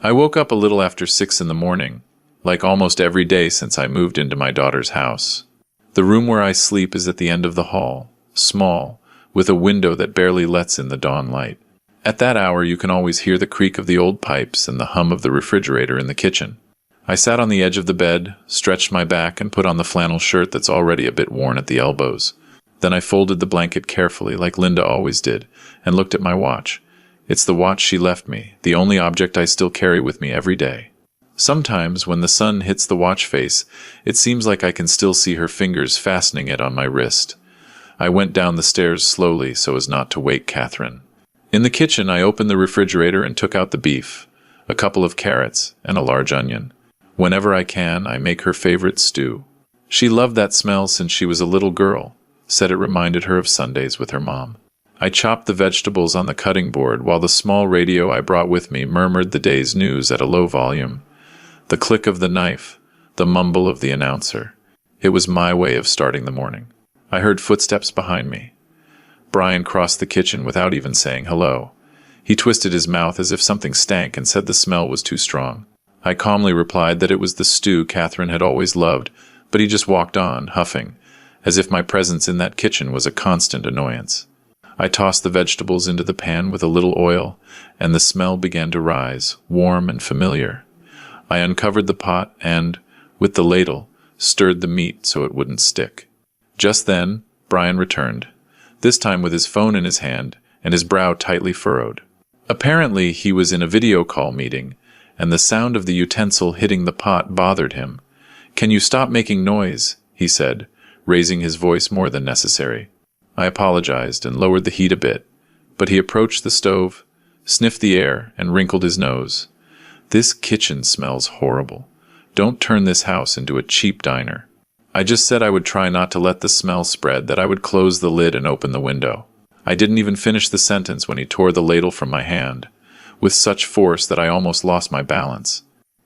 I woke up a little after 6 in the morning, like almost every day since I moved into my daughter's house. The room where I sleep is at the end of the hall, small, with a window that barely lets in the dawn light. At that hour you can always hear the creak of the old pipes and the hum of the refrigerator in the kitchen. I sat on the edge of the bed, stretched my back, and put on the flannel shirt that's already a bit worn at the elbows. Then I folded the blanket carefully, like Linda always did, and looked at my watch. It's the watch she left me, the only object I still carry with me every day. Sometimes, when the sun hits the watch face, it seems like I can still see her fingers fastening it on my wrist. I went down the stairs slowly so as not to wake Catherine. In the kitchen, I opened the refrigerator and took out the beef, a couple of carrots, and a large onion. Whenever I can, I make her favorite stew. She loved that smell since she was a little girl, said it reminded her of Sundays with her mom. I chopped the vegetables on the cutting board while the small radio I brought with me murmured the day's news at a low volume. The click of the knife, the mumble of the announcer. It was my way of starting the morning. I heard footsteps behind me. Brian crossed the kitchen without even saying hello. He twisted his mouth as if something stank and said the smell was too strong. I calmly replied that it was the stew Catherine had always loved, but he just walked on, huffing, as if my presence in that kitchen was a constant annoyance. I tossed the vegetables into the pan with a little oil, and the smell began to rise, warm and familiar. I uncovered the pot and, with the ladle, stirred the meat so it wouldn't stick. Just then, Brian returned, this time with his phone in his hand and his brow tightly furrowed. Apparently, he was in a video call meeting, and the sound of the utensil hitting the pot bothered him. "Can you stop making noise?" he said, raising his voice more than necessary. I apologized and lowered the heat a bit, but he approached the stove, sniffed the air, and wrinkled his nose. "This kitchen smells horrible. Don't turn this house into a cheap diner." I just said I would try not to let the smell spread, that I would close the lid and open the window. I didn't even finish the sentence when he tore the ladle from my hand, with such force that I almost lost my balance.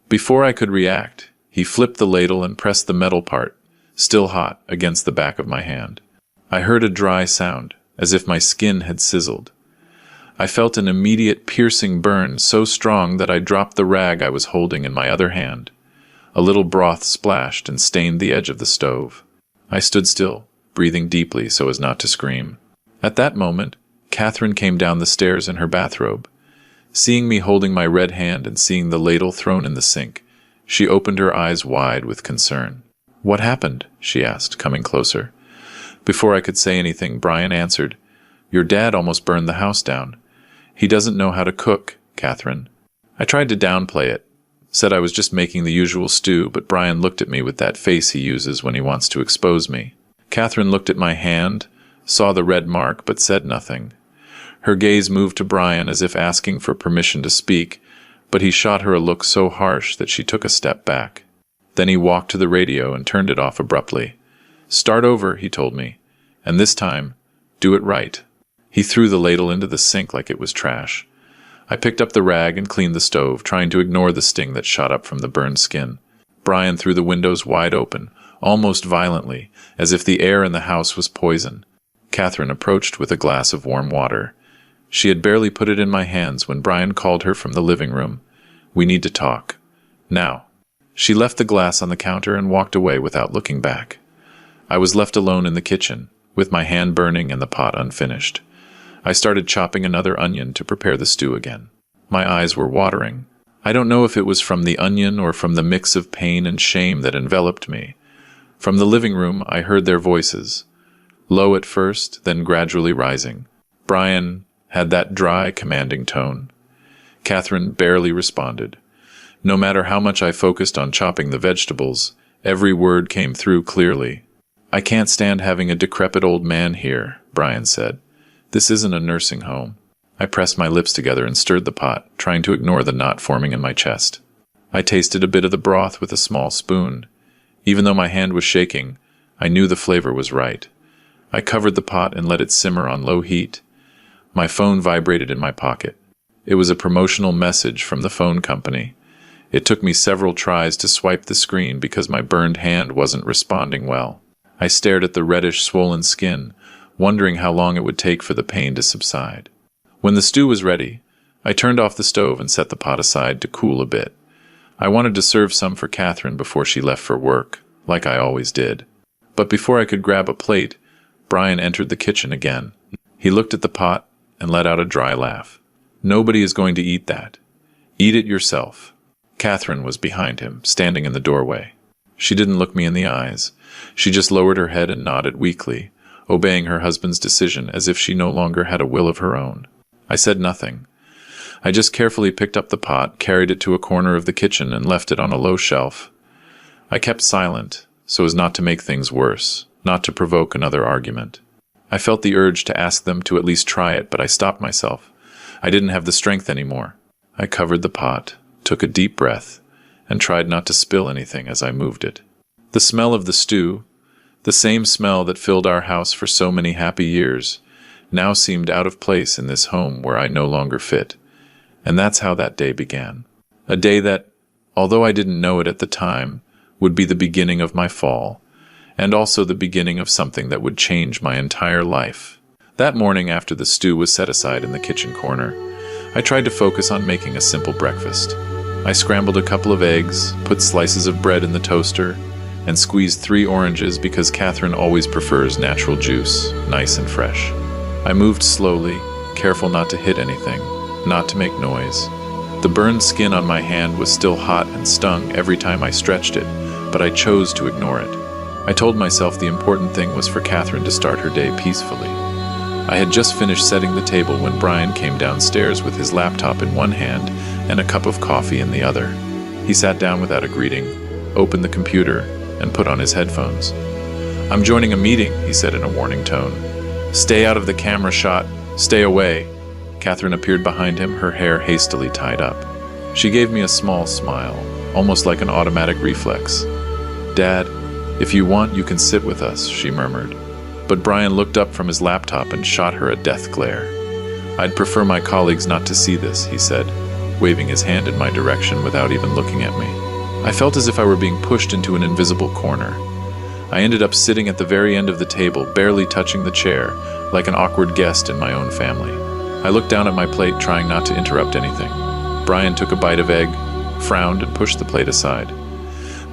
Before I could react, he flipped the ladle and pressed the metal part, still hot, against the back of my hand. I heard a dry sound, as if my skin had sizzled. I felt an immediate piercing burn so strong that I dropped the rag I was holding in my other hand. A little broth splashed and stained the edge of the stove. I stood still, breathing deeply so as not to scream. At that moment, Catherine came down the stairs in her bathrobe. Seeing me holding my red hand and seeing the ladle thrown in the sink, she opened her eyes wide with concern. "What happened?" she asked, coming closer. Before I could say anything, Brian answered, "Your dad almost burned the house down. He doesn't know how to cook, Catherine." I tried to downplay it, said I was just making the usual stew, but Brian looked at me with that face he uses when he wants to expose me. Catherine looked at my hand, saw the red mark, but said nothing. Her gaze moved to Brian as if asking for permission to speak, but he shot her a look so harsh that she took a step back. Then he walked to the radio and turned it off abruptly. "Start over," he told me, "and this time, do it right." He threw the ladle into the sink like it was trash. I picked up the rag and cleaned the stove, trying to ignore the sting that shot up from the burned skin. Brian threw the windows wide open, almost violently, as if the air in the house was poison. Catherine approached with a glass of warm water. She had barely put it in my hands when Brian called her from the living room. "We need to talk. Now." She left the glass on the counter and walked away without looking back. I was left alone in the kitchen, with my hand burning and the pot unfinished. I started chopping another onion to prepare the stew again. My eyes were watering. I don't know if it was from the onion or from the mix of pain and shame that enveloped me. From the living room, I heard their voices, low at first, then gradually rising. Brian had that dry, commanding tone. Catherine barely responded. No matter how much I focused on chopping the vegetables, every word came through clearly. "I can't stand having a decrepit old man here," Brian said. "This isn't a nursing home." I pressed my lips together and stirred the pot, trying to ignore the knot forming in my chest. I tasted a bit of the broth with a small spoon. Even though my hand was shaking, I knew the flavor was right. I covered the pot and let it simmer on low heat. My phone vibrated in my pocket. It was a promotional message from the phone company. It took me several tries to swipe the screen because my burned hand wasn't responding well. I stared at the reddish, swollen skin, wondering how long it would take for the pain to subside. When the stew was ready, I turned off the stove and set the pot aside to cool a bit. I wanted to serve some for Catherine before she left for work, like I always did. But before I could grab a plate, Brian entered the kitchen again. He looked at the pot and let out a dry laugh. "Nobody is going to eat that. Eat it yourself." Catherine was behind him, standing in the doorway. She didn't look me in the eyes. She just lowered her head and nodded weakly, obeying her husband's decision as if she no longer had a will of her own. I said nothing. I just carefully picked up the pot, carried it to a corner of the kitchen, and left it on a low shelf. I kept silent, so as not to make things worse, not to provoke another argument. I felt the urge to ask them to at least try it, but I stopped myself. I didn't have the strength anymore. I covered the pot, took a deep breath, and tried not to spill anything as I moved it. The smell of the stew, the same smell that filled our house for so many happy years, now seemed out of place in this home where I no longer fit. And that's how that day began. A day that, although I didn't know it at the time, would be the beginning of my fall, and also the beginning of something that would change my entire life. That morning, after the stew was set aside in the kitchen corner, I tried to focus on making a simple breakfast. I scrambled a couple of eggs, put slices of bread in the toaster, and squeezed 3 oranges because Catherine always prefers natural juice, nice and fresh. I moved slowly, careful not to hit anything, not to make noise. The burned skin on my hand was still hot and stung every time I stretched it, but I chose to ignore it. I told myself the important thing was for Catherine to start her day peacefully. I had just finished setting the table when Brian came downstairs with his laptop in one hand and a cup of coffee in the other. He sat down without a greeting, opened the computer, and put on his headphones. "I'm joining a meeting," he said in a warning tone. "Stay out of the camera shot. Stay away." Catherine appeared behind him, her hair hastily tied up. She gave me a small smile, almost like an automatic reflex. "Dad, if you want, you can sit with us," she murmured. But Brian looked up from his laptop and shot her a death glare. "I'd prefer my colleagues not to see this," he said, waving his hand in my direction without even looking at me. I felt as if I were being pushed into an invisible corner. I ended up sitting at the very end of the table, barely touching the chair, like an awkward guest in my own family. I looked down at my plate, trying not to interrupt anything. Brian took a bite of egg, frowned, and pushed the plate aside.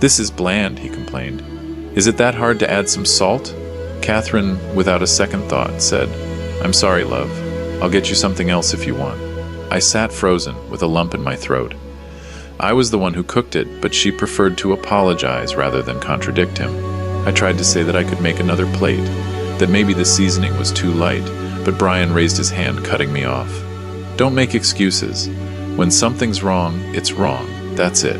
"This is bland," he complained. "Is it that hard to add some salt?" Catherine, without a second thought, said, "I'm sorry, love. I'll get you something else if you want." I sat frozen, with a lump in my throat. I was the one who cooked it, but she preferred to apologize rather than contradict him. I tried to say that I could make another plate, that maybe the seasoning was too light, but Brian raised his hand, cutting me off. "Don't make excuses. When something's wrong, it's wrong. That's it."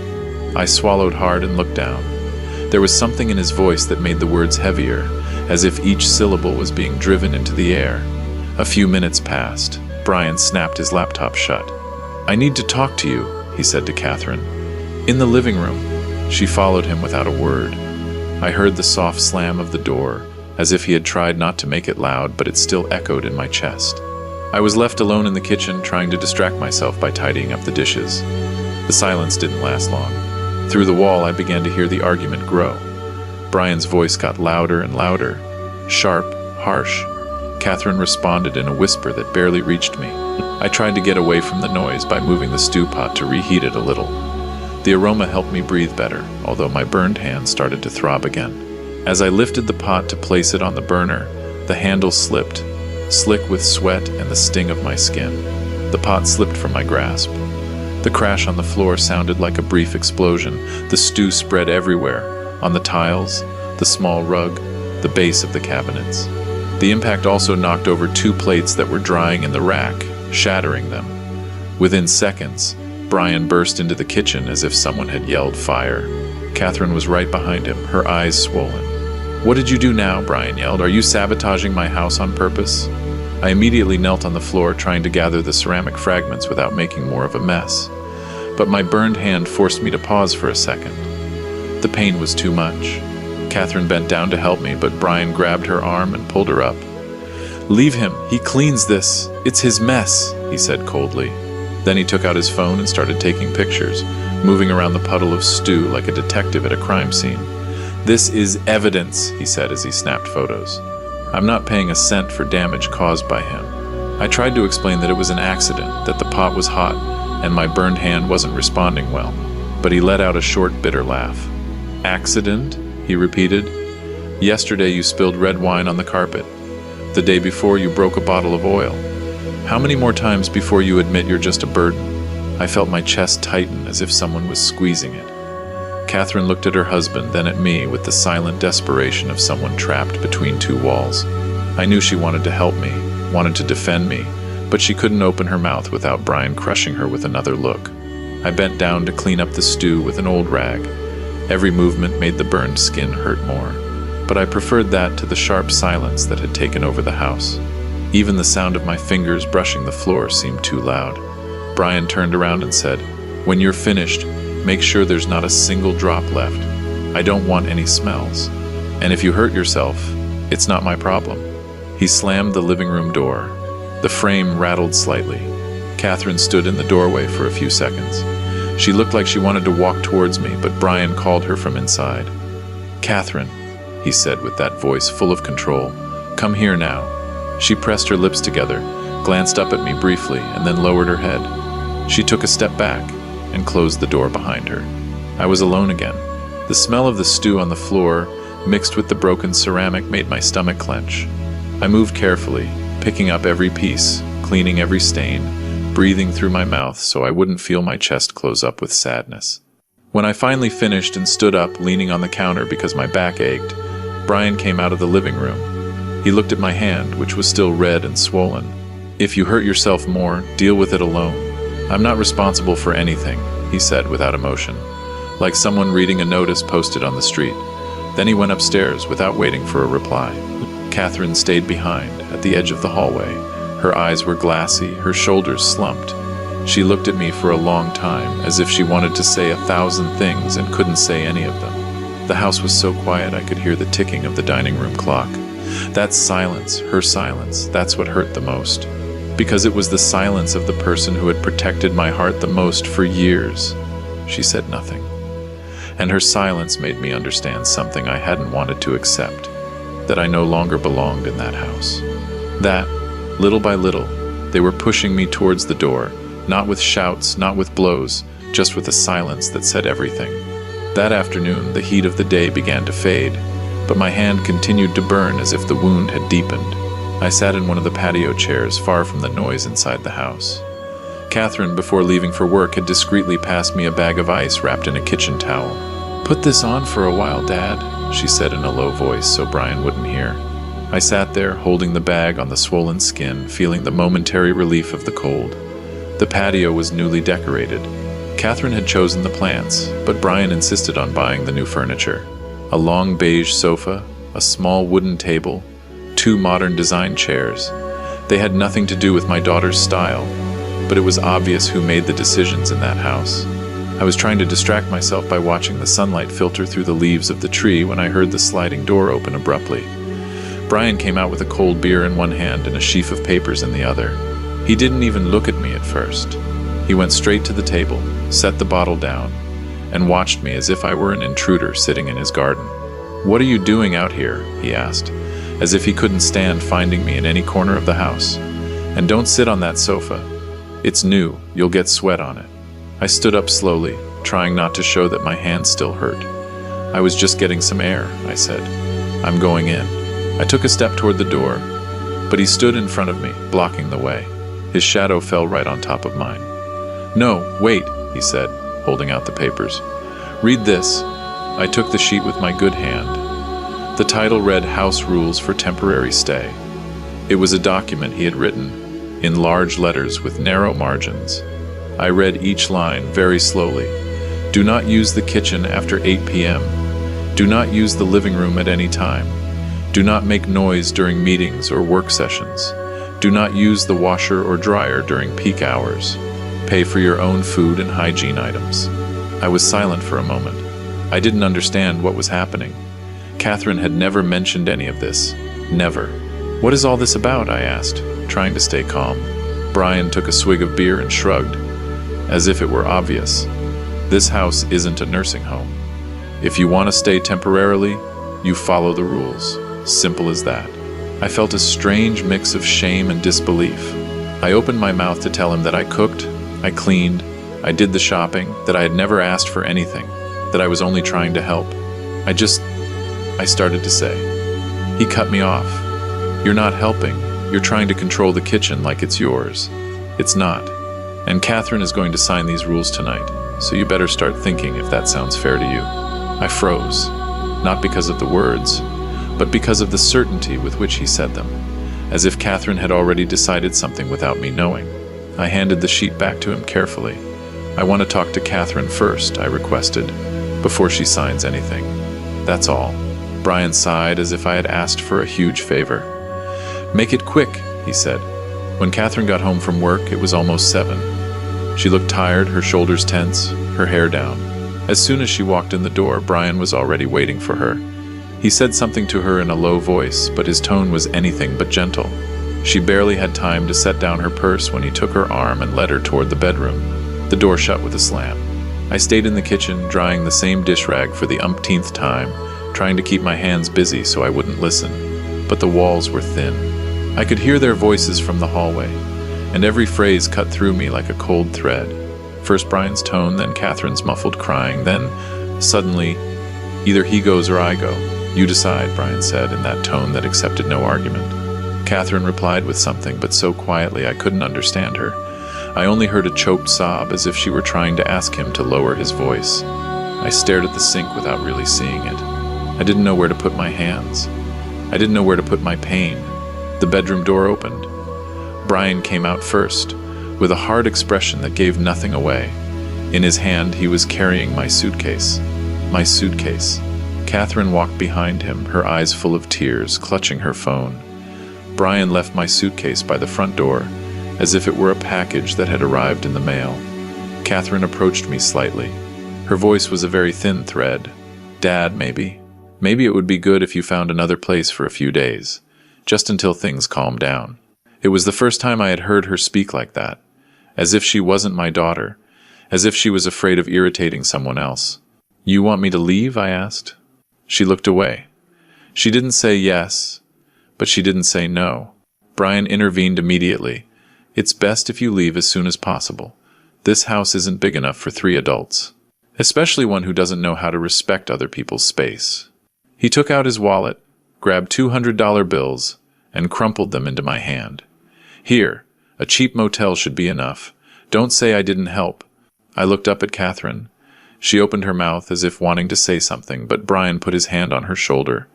I swallowed hard and looked down. There was something in his voice that made the words heavier, as if each syllable was being driven into the air. A few minutes passed. Brian snapped his laptop shut. "I need to talk to you," he said to Catherine. "In the living room." She followed him without a word. I heard the soft slam of the door, as if he had tried not to make it loud, but it still echoed in my chest. I was left alone in the kitchen, trying to distract myself by tidying up the dishes. The silence didn't last long. Through the wall, I began to hear the argument grow. Brian's voice got louder and louder, sharp, harsh. Catherine responded in a whisper that barely reached me. I tried to get away from the noise by moving the stew pot to reheat it a little. The aroma helped me breathe better, although my burned hand started to throb again. As I lifted the pot to place it on the burner, the handle slipped, slick with sweat and the sting of my skin. The pot slipped from my grasp. The crash on the floor sounded like a brief explosion. The stew spread everywhere, on the tiles, the small rug, the base of the cabinets. The impact also knocked over 2 plates that were drying in the rack, shattering them. Within seconds, Brian burst into the kitchen as if someone had yelled fire. Catherine was right behind him, her eyes swollen. "What did you do now?" Brian yelled. "Are you sabotaging my house on purpose?" I immediately knelt on the floor, trying to gather the ceramic fragments without making more of a mess. But my burned hand forced me to pause for a second. The pain was too much. Catherine bent down to help me, but Brian grabbed her arm and pulled her up. "Leave him. He cleans this. It's his mess," he said coldly. Then he took out his phone and started taking pictures, moving around the puddle of stew like a detective at a crime scene. "This is evidence," he said as he snapped photos. "I'm not paying a cent for damage caused by him. I tried to explain that it was an accident, that the pot was hot, and my burned hand wasn't responding well. But he let out a short, bitter laugh. "Accident?" he repeated. "Yesterday you spilled red wine on the carpet. The day before you broke a bottle of oil. How many more times before you admit you're just a burden?" I felt my chest tighten as if someone was squeezing it. Catherine looked at her husband, then at me, with the silent desperation of someone trapped between two walls. I knew she wanted to help me, wanted to defend me, but she couldn't open her mouth without Brian crushing her with another look. I bent down to clean up the stew with an old rag. Every movement made the burned skin hurt more, but I preferred that to the sharp silence that had taken over the house. Even the sound of my fingers brushing the floor seemed too loud. Brian turned around and said, "When you're finished, make sure there's not a single drop left. I don't want any smells. And if you hurt yourself, it's not my problem." He slammed the living room door. The frame rattled slightly. Catherine stood in the doorway for a few seconds. She looked like she wanted to walk towards me, but Brian called her from inside. "Catherine," he said with that voice full of control, "come here now." She pressed her lips together, glanced up at me briefly, and then lowered her head. She took a step back and closed the door behind her. I was alone again. The smell of the stew on the floor, mixed with the broken ceramic, made my stomach clench. I moved carefully, picking up every piece, cleaning every stain, breathing through my mouth so I wouldn't feel my chest close up with sadness. When I finally finished and stood up, leaning on the counter because my back ached, Brian came out of the living room. He looked at my hand, which was still red and swollen. "If you hurt yourself more, deal with it alone. I'm not responsible for anything," he said without emotion, like someone reading a notice posted on the street. Then he went upstairs without waiting for a reply. Catherine stayed behind, at the edge of the hallway. Her eyes were glassy, her shoulders slumped. She looked at me for a long time, as if she wanted to say 1,000 things and couldn't say any of them. The house was so quiet I could hear the ticking of the dining room clock. That silence, her silence, that's what hurt the most. Because it was the silence of the person who had protected my heart the most for years. She said nothing. And her silence made me understand something I hadn't wanted to accept, that I no longer belonged in that house. That, little by little, they were pushing me towards the door, not with shouts, not with blows, just with a silence that said everything. That afternoon, the heat of the day began to fade, but my hand continued to burn as if the wound had deepened. I sat in one of the patio chairs, far from the noise inside the house. Catherine, before leaving for work, had discreetly passed me a bag of ice wrapped in a kitchen towel. "Put this on for a while, Dad," she said in a low voice so Brian wouldn't hear. I sat there, holding the bag on the swollen skin, feeling the momentary relief of the cold. The patio was newly decorated. Catherine had chosen the plants, but Brian insisted on buying the new furniture. A long beige sofa, a small wooden table, 2 modern design chairs. They had nothing to do with my daughter's style, but it was obvious who made the decisions in that house. I was trying to distract myself by watching the sunlight filter through the leaves of the tree when I heard the sliding door open abruptly. Brian came out with a cold beer in one hand and a sheaf of papers in the other. He didn't even look at me at first. He went straight to the table, set the bottle down, and watched me as if I were an intruder sitting in his garden. "What are you doing out here?" he asked, as if he couldn't stand finding me in any corner of the house. "And don't sit on that sofa. It's new, you'll get sweat on it." I stood up slowly, trying not to show that my hand still hurt. "I was just getting some air," I said. "I'm going in." I took a step toward the door, but he stood in front of me, blocking the way. His shadow fell right on top of mine. "No, wait," he said, holding out the papers. "Read this." I took the sheet with my good hand. The title read House Rules for Temporary Stay. It was a document he had written, in large letters with narrow margins. I read each line very slowly. "Do not use the kitchen after 8 p.m. Do not use the living room at any time. Do not make noise during meetings or work sessions. Do not use the washer or dryer during peak hours. Pay for your own food and hygiene items." I was silent for a moment. I didn't understand what was happening. Catherine had never mentioned any of this. Never. "What is all this about?" I asked, trying to stay calm. Brian took a swig of beer and shrugged, as if it were obvious. "This house isn't a nursing home. If you want to stay temporarily, you follow the rules. Simple as that." I felt a strange mix of shame and disbelief. I opened my mouth to tell him that I cooked, I cleaned, I did the shopping, that I had never asked for anything, that I was only trying to help. I started to say. He cut me off. You're not helping. You're trying to control the kitchen like it's yours. It's not. And Catherine is going to sign these rules tonight, so you better start thinking if that sounds fair to you. I froze, not because of the words, but because of the certainty with which he said them, as if Catherine had already decided something without me knowing. I handed the sheet back to him carefully. I want to talk to Catherine first, I requested, before she signs anything. That's all. Brian sighed as if I had asked for a huge favor. Make it quick, he said. When Catherine got home from work, it was almost 7. She looked tired, her shoulders tense, her hair down. As soon as she walked in the door, Brian was already waiting for her. He said something to her in a low voice, but his tone was anything but gentle. She barely had time to set down her purse when he took her arm and led her toward the bedroom. The door shut with a slam. I stayed in the kitchen, drying the same dish rag for the umpteenth time, trying to keep my hands busy so I wouldn't listen. But the walls were thin. I could hear their voices from the hallway, and every phrase cut through me like a cold thread. First Brian's tone, then Catherine's muffled crying, then, suddenly, either he goes or I go. You decide, Brian said, in that tone that accepted no argument. Catherine replied with something, but so quietly I couldn't understand her. I only heard a choked sob, as if she were trying to ask him to lower his voice. I stared at the sink without really seeing it. I didn't know where to put my hands. I didn't know where to put my pain. The bedroom door opened. Brian came out first, with a hard expression that gave nothing away. In his hand, he was carrying my suitcase. My suitcase. Catherine walked behind him, her eyes full of tears, clutching her phone. Brian left my suitcase by the front door, as if it were a package that had arrived in the mail. Catherine approached me slightly. Her voice was a very thin thread. Dad, maybe. Maybe it would be good if you found another place for a few days, just until things calmed down. It was the first time I had heard her speak like that, as if she wasn't my daughter, as if she was afraid of irritating someone else. You want me to leave? I asked. She looked away. She didn't say yes, but she didn't say no. Brian intervened immediately. It's best if you leave as soon as possible. This house isn't big enough for 3 adults, especially one who doesn't know how to respect other people's space. He took out his wallet, grabbed $200 bills, and crumpled them into my hand. Here, a cheap motel should be enough. Don't say I didn't help. I looked up at Catherine. She opened her mouth as if wanting to say something, but Brian put his hand on her shoulder.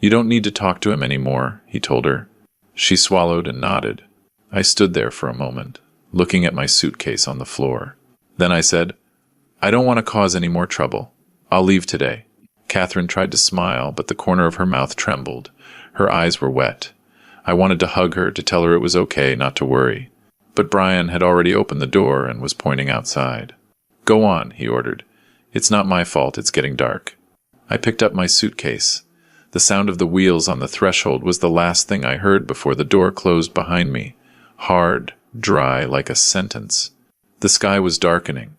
You don't need to talk to him anymore, he told her. She swallowed and nodded. I stood there for a moment, looking at my suitcase on the floor. Then I said, I don't want to cause any more trouble. I'll leave today. Catherine tried to smile, but the corner of her mouth trembled. Her eyes were wet. I wanted to hug her, to tell her it was okay, not to worry. But Brian had already opened the door and was pointing outside. Go on, he ordered. It's not my fault it's getting dark. I picked up my suitcase. The sound of the wheels on the threshold was the last thing I heard before the door closed behind me. Hard, dry, like a sentence. The sky was darkening.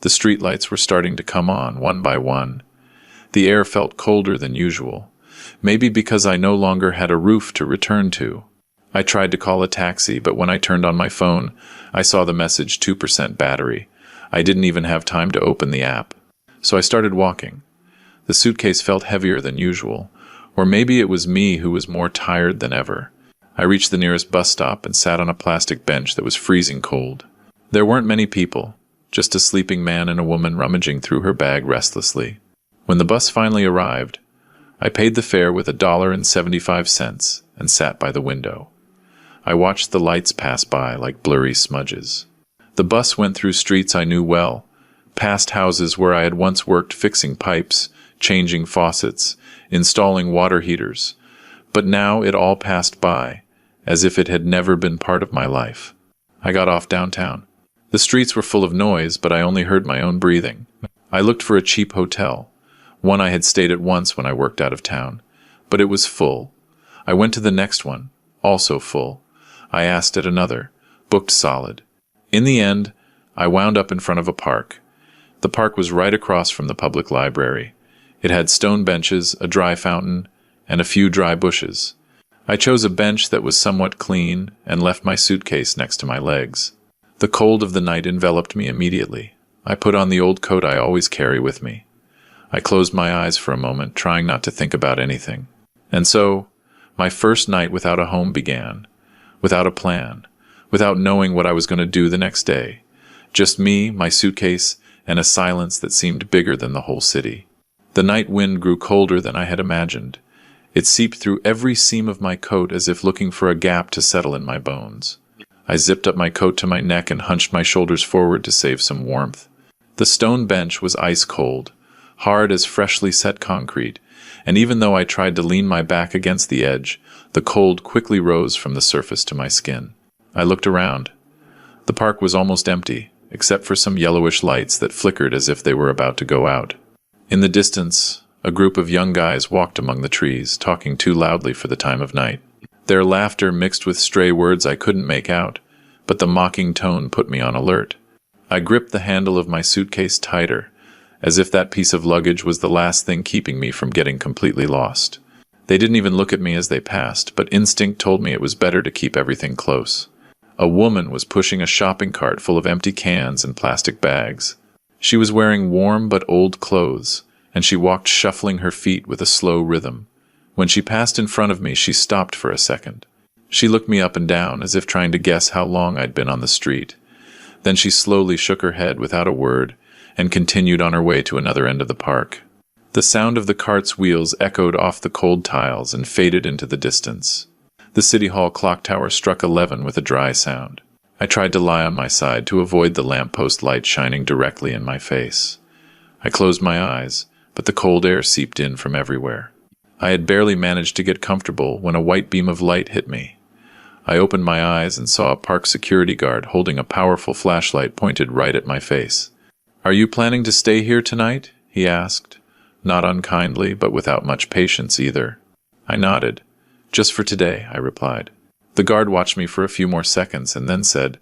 The streetlights were starting to come on, one by one. The air felt colder than usual. Maybe because I no longer had a roof to return to. I tried to call a taxi, but when I turned on my phone, I saw the message 2% battery. I didn't even have time to open the app. So I started walking. The suitcase felt heavier than usual, or maybe it was me who was more tired than ever. I reached the nearest bus stop and sat on a plastic bench that was freezing cold. There weren't many people, just a sleeping man and a woman rummaging through her bag restlessly. When the bus finally arrived, I paid the fare with $1.75 and sat by the window. I watched the lights pass by like blurry smudges. The bus went through streets I knew well, past houses where I had once worked fixing pipes, changing faucets, installing water heaters, but now it all passed by, as if it had never been part of my life. I got off downtown. The streets were full of noise, but I only heard my own breathing. I looked for a cheap hotel, one I had stayed at once when I worked out of town, but it was full. I went to the next one, also full. I asked at another, booked solid. In the end, I wound up in front of a park. The park was right across from the public library. It had stone benches, a dry fountain, and a few dry bushes. I chose a bench that was somewhat clean and left my suitcase next to my legs. The cold of the night enveloped me immediately. I put on the old coat I always carry with me. I closed my eyes for a moment, trying not to think about anything. And so, my first night without a home began, without a plan, without knowing what I was going to do the next day. Just me, my suitcase, and a silence that seemed bigger than the whole city. The night wind grew colder than I had imagined. It seeped through every seam of my coat as if looking for a gap to settle in my bones. I zipped up my coat to my neck and hunched my shoulders forward to save some warmth. The stone bench was ice cold, hard as freshly set concrete, and even though I tried to lean my back against the edge, the cold quickly rose from the surface to my skin. I looked around. The park was almost empty, except for some yellowish lights that flickered as if they were about to go out. In the distance, a group of young guys walked among the trees, talking too loudly for the time of night. Their laughter mixed with stray words I couldn't make out, but the mocking tone put me on alert. I gripped the handle of my suitcase tighter, as if that piece of luggage was the last thing keeping me from getting completely lost. They didn't even look at me as they passed, but instinct told me it was better to keep everything close. A woman was pushing a shopping cart full of empty cans and plastic bags. She was wearing warm but old clothes, and she walked shuffling her feet with a slow rhythm. When she passed in front of me, she stopped for a second. She looked me up and down, as if trying to guess how long I'd been on the street. Then she slowly shook her head without a word, and continued on her way to another end of the park. The sound of the cart's wheels echoed off the cold tiles and faded into the distance. The City Hall clock tower struck 11 with a dry sound. I tried to lie on my side to avoid the lamppost light shining directly in my face. I closed my eyes, but the cold air seeped in from everywhere. I had barely managed to get comfortable when a white beam of light hit me. I opened my eyes and saw a park security guard holding a powerful flashlight pointed right at my face. "Are you planning to stay here tonight?" he asked, not unkindly, but without much patience either. I nodded. "Just for today," I replied. The guard watched me for a few more seconds and then said,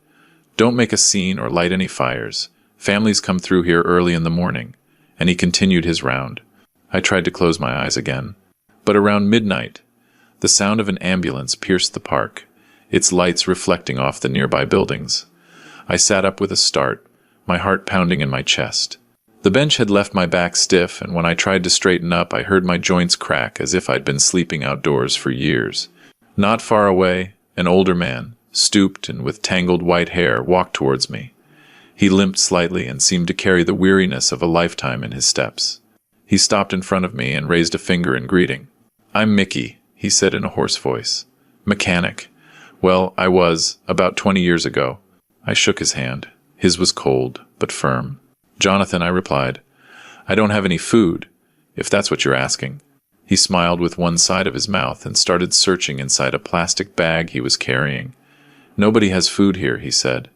"Don't make a scene or light any fires. Families come through here early in the morning," and he continued his round. I tried to close my eyes again. But around midnight, the sound of an ambulance pierced the park, its lights reflecting off the nearby buildings. I sat up with a start, my heart pounding in my chest. The bench had left my back stiff, and when I tried to straighten up, I heard my joints crack as if I'd been sleeping outdoors for years. Not far away, an older man, stooped and with tangled white hair, walked towards me. He limped slightly and seemed to carry the weariness of a lifetime in his steps. He stopped in front of me and raised a finger in greeting. "I'm Mickey," he said in a hoarse voice. "Mechanic. Well, I was, about 20 years ago." I shook his hand. His was cold, but firm. "Jonathan," I replied. "I don't have any food, if that's what you're asking." He smiled with one side of his mouth and started searching inside a plastic bag he was carrying. "Nobody has food here," he said,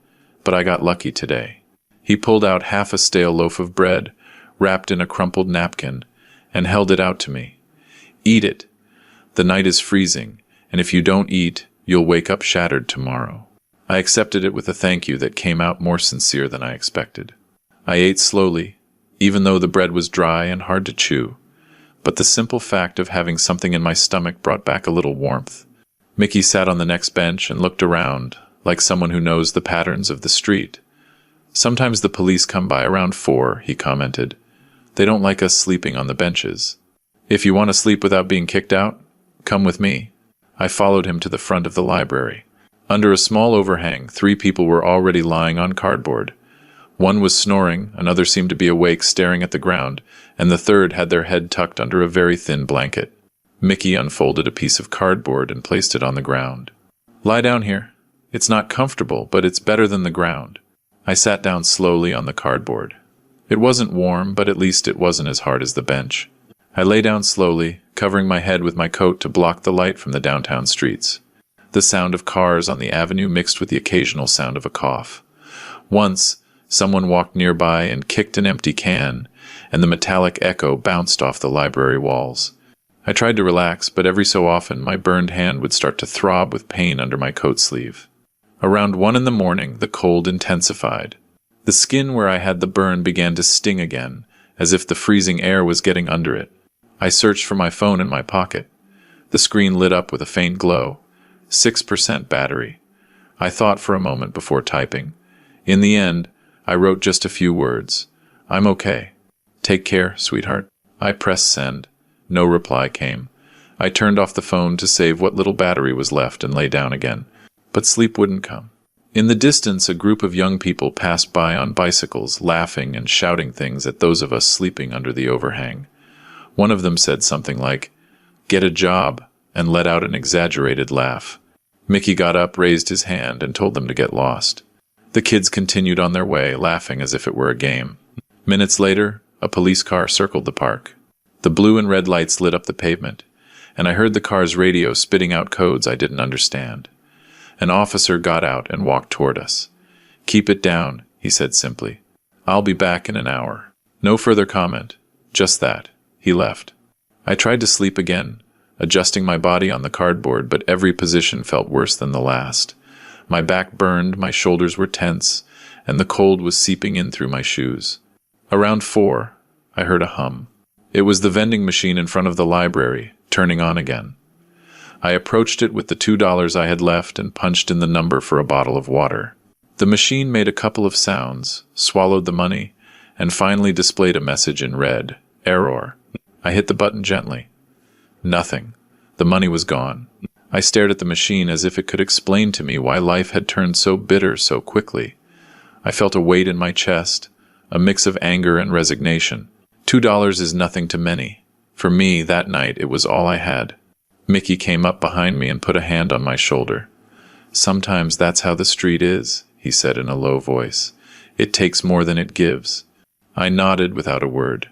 "but I got lucky today." He pulled out half a stale loaf of bread, wrapped in a crumpled napkin, and held it out to me. "Eat it. The night is freezing, and if you don't eat, you'll wake up shattered tomorrow." I accepted it with a thank you that came out more sincere than I expected. I ate slowly, even though the bread was dry and hard to chew, but the simple fact of having something in my stomach brought back a little warmth. Mickey sat on the next bench and looked around, like someone who knows the patterns of the street. "Sometimes the police come by around 4, he commented. "They don't like us sleeping on the benches. If you want to sleep without being kicked out, come with me." I followed him to the front of the library. Under a small overhang, 3 people were already lying on cardboard. One was snoring, another seemed to be awake staring at the ground, and the third had their head tucked under a very thin blanket. Mickey unfolded a piece of cardboard and placed it on the ground. "Lie down here. It's not comfortable, but it's better than the ground." I sat down slowly on the cardboard. It wasn't warm, but at least it wasn't as hard as the bench. I lay down slowly, covering my head with my coat to block the light from the downtown streets. The sound of cars on the avenue mixed with the occasional sound of a cough. Once, someone walked nearby and kicked an empty can, and the metallic echo bounced off the library walls. I tried to relax, but every so often my burned hand would start to throb with pain under my coat sleeve. Around 1 in the morning, the cold intensified. The skin where I had the burn began to sting again, as if the freezing air was getting under it. I searched for my phone in my pocket. The screen lit up with a faint glow. 6% battery. I thought for a moment before typing. In the end, I wrote just a few words. I'm okay. Take care, sweetheart. I pressed send. No reply came. I turned off the phone to save what little battery was left and lay down again. But sleep wouldn't come. In the distance, a group of young people passed by on bicycles, laughing and shouting things at those of us sleeping under the overhang. One of them said something like, "Get a job," and let out an exaggerated laugh. Mickey got up, raised his hand, and told them to get lost. The kids continued on their way, laughing as if it were a game. Minutes later, a police car circled the park. The blue and red lights lit up the pavement, and I heard the car's radio spitting out codes I didn't understand. An officer got out and walked toward us. "Keep it down," he said simply. "I'll be back in an hour." No further comment. Just that. He left. I tried to sleep again, adjusting my body on the cardboard, but every position felt worse than the last. My back burned, my shoulders were tense, and the cold was seeping in through my shoes. Around 4, I heard a hum. It was the vending machine in front of the library, turning on again. I approached it with the $2 I had left and punched in the number for a bottle of water. The machine made a couple of sounds, swallowed the money, and finally displayed a message in red. Error. I hit the button gently. Nothing. The money was gone. I stared at the machine as if it could explain to me why life had turned so bitter so quickly. I felt a weight in my chest, a mix of anger and resignation. $2 is nothing to many. For me, that night, it was all I had. Mickey came up behind me and put a hand on my shoulder. "Sometimes that's how the street is," he said in a low voice. "It takes more than it gives." I nodded without a word.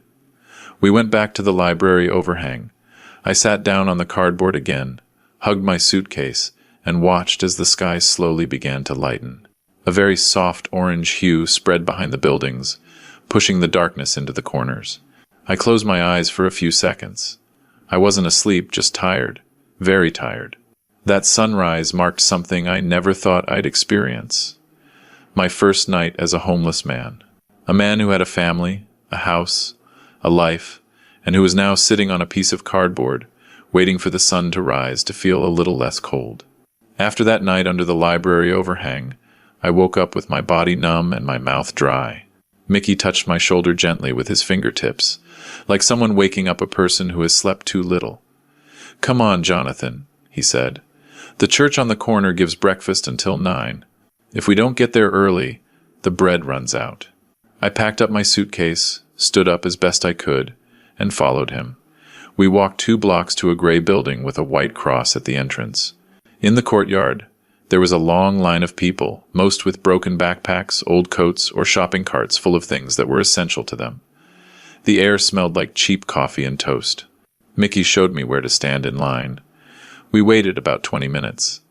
We went back to the library overhang. I sat down on the cardboard again, hugged my suitcase, and watched as the sky slowly began to lighten. A very soft orange hue spread behind the buildings, pushing the darkness into the corners. I closed my eyes for a few seconds. I wasn't asleep, just tired, very tired. That sunrise marked something I never thought I'd experience. My first night as a homeless man. A man who had a family, a house, a life, and who was now sitting on a piece of cardboard, waiting for the sun to rise to feel a little less cold. After that night under the library overhang, I woke up with my body numb and my mouth dry. Mickey touched my shoulder gently with his fingertips, like someone waking up a person who has slept too little. "Come on, Jonathan," he said. "The church on the corner gives breakfast until 9. If we don't get there early, the bread runs out." I packed up my suitcase, stood up as best I could, and followed him. We walked 2 blocks to a gray building with a white cross at the entrance. In the courtyard, there was a long line of people, most with broken backpacks, old coats, or shopping carts full of things that were essential to them. The air smelled like cheap coffee and toast. Mickey showed me where to stand in line. We waited about 20 minutes.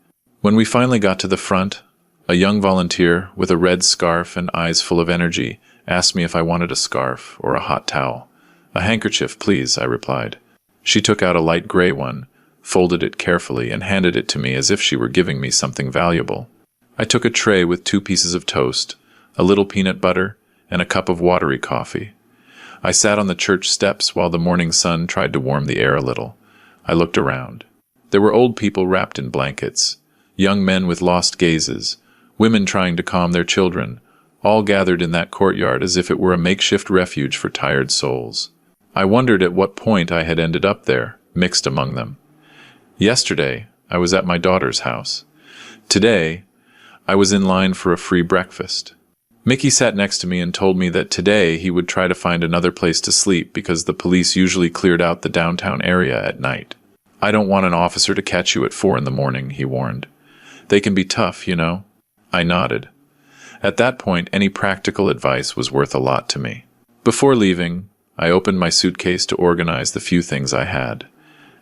When we finally got to the front, a young volunteer with a red scarf and eyes full of energy asked me if I wanted a scarf or a hot towel. "A handkerchief, please," I replied. She took out a light gray one, folded it carefully, and handed it to me as if she were giving me something valuable. I took a tray with 2 pieces of toast, a little peanut butter, and a cup of watery coffee. I sat on the church steps while the morning sun tried to warm the air a little. I looked around. There were old people wrapped in blankets, young men with lost gazes, women trying to calm their children, all gathered in that courtyard as if it were a makeshift refuge for tired souls. I wondered at what point I had ended up there, mixed among them. Yesterday, I was at my daughter's house. Today, I was in line for a free breakfast. Mickey sat next to me and told me that today he would try to find another place to sleep because the police usually cleared out the downtown area at night. "I don't want an officer to catch you at 4 in the morning, he warned. "They can be tough, you know." I nodded. At that point, any practical advice was worth a lot to me. Before leaving, I opened my suitcase to organize the few things I had.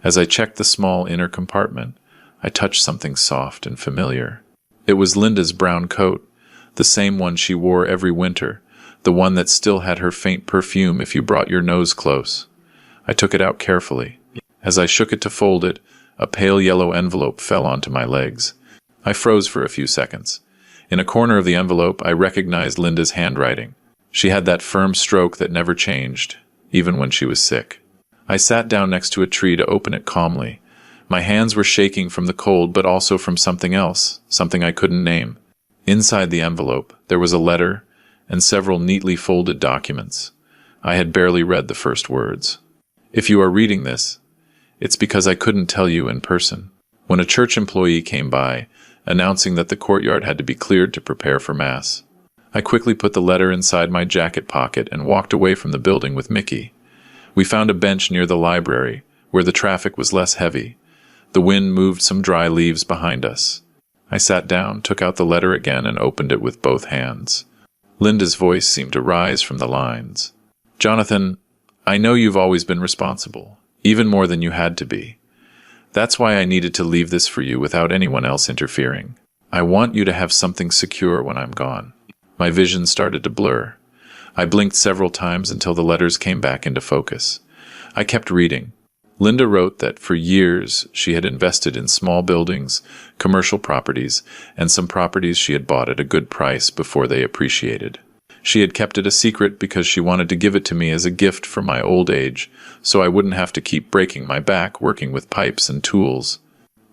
As I checked the small inner compartment, I touched something soft and familiar. It was Linda's brown coat, the same one she wore every winter, the one that still had her faint perfume if you brought your nose close. I took it out carefully. As I shook it to fold it, a pale yellow envelope fell onto my legs. I froze for a few seconds. In a corner of the envelope, I recognized Linda's handwriting. She had that firm stroke that never changed, even when she was sick. I sat down next to a tree to open it calmly, My hands were shaking from the cold, but also from something else, something I couldn't name. Inside the envelope, there was a letter and several neatly folded documents. I had barely read the first words. If you are reading this, it's because I couldn't tell you in person. When a church employee came by, announcing that the courtyard had to be cleared to prepare for Mass, I quickly put the letter inside my jacket pocket and walked away from the building with Mickey. We found a bench near the library, where the traffic was less heavy. The wind moved some dry leaves behind us. I sat down, took out the letter again, and opened it with both hands. Linda's voice seemed to rise from the lines. Jonathan, I know you've always been responsible, even more than you had to be. That's why I needed to leave this for you without anyone else interfering. I want you to have something secure when I'm gone. My vision started to blur. I blinked several times until the letters came back into focus. I kept reading. Linda wrote that for years she had invested in small buildings, commercial properties, and some properties she had bought at a good price before they appreciated. She had kept it a secret because she wanted to give it to me as a gift for my old age, so I wouldn't have to keep breaking my back working with pipes and tools.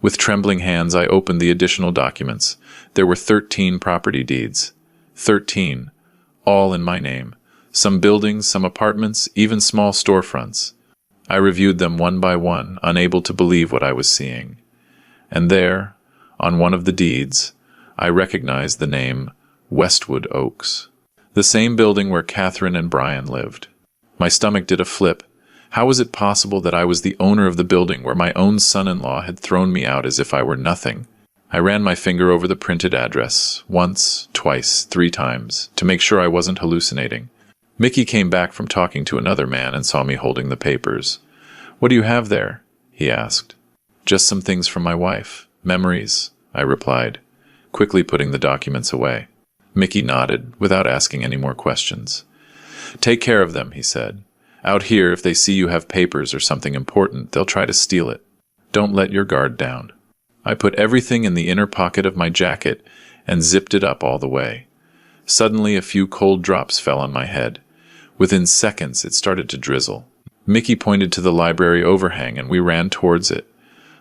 With trembling hands, I opened the additional documents. There were 13 property deeds. 13, all in my name. Some buildings, some apartments, even small storefronts. I reviewed them one by one, unable to believe what I was seeing. And there, on one of the deeds, I recognized the name Westwood Oaks. The same building where Catherine and Brian lived. My stomach did a flip. How was it possible that I was the owner of the building where my own son-in-law had thrown me out as if I were nothing? I ran my finger over the printed address, once, twice, 3 times, to make sure I wasn't hallucinating. Mickey came back from talking to another man and saw me holding the papers. What do you have there? He asked. Just some things from my wife. Memories, I replied, quickly putting the documents away. Mickey nodded, without asking any more questions. Take care of them, he said. Out here, if they see you have papers or something important, they'll try to steal it. Don't let your guard down. I put everything in the inner pocket of my jacket and zipped it up all the way. Suddenly, a few cold drops fell on my head. Within seconds, it started to drizzle. Mickey pointed to the library overhang, and we ran towards it.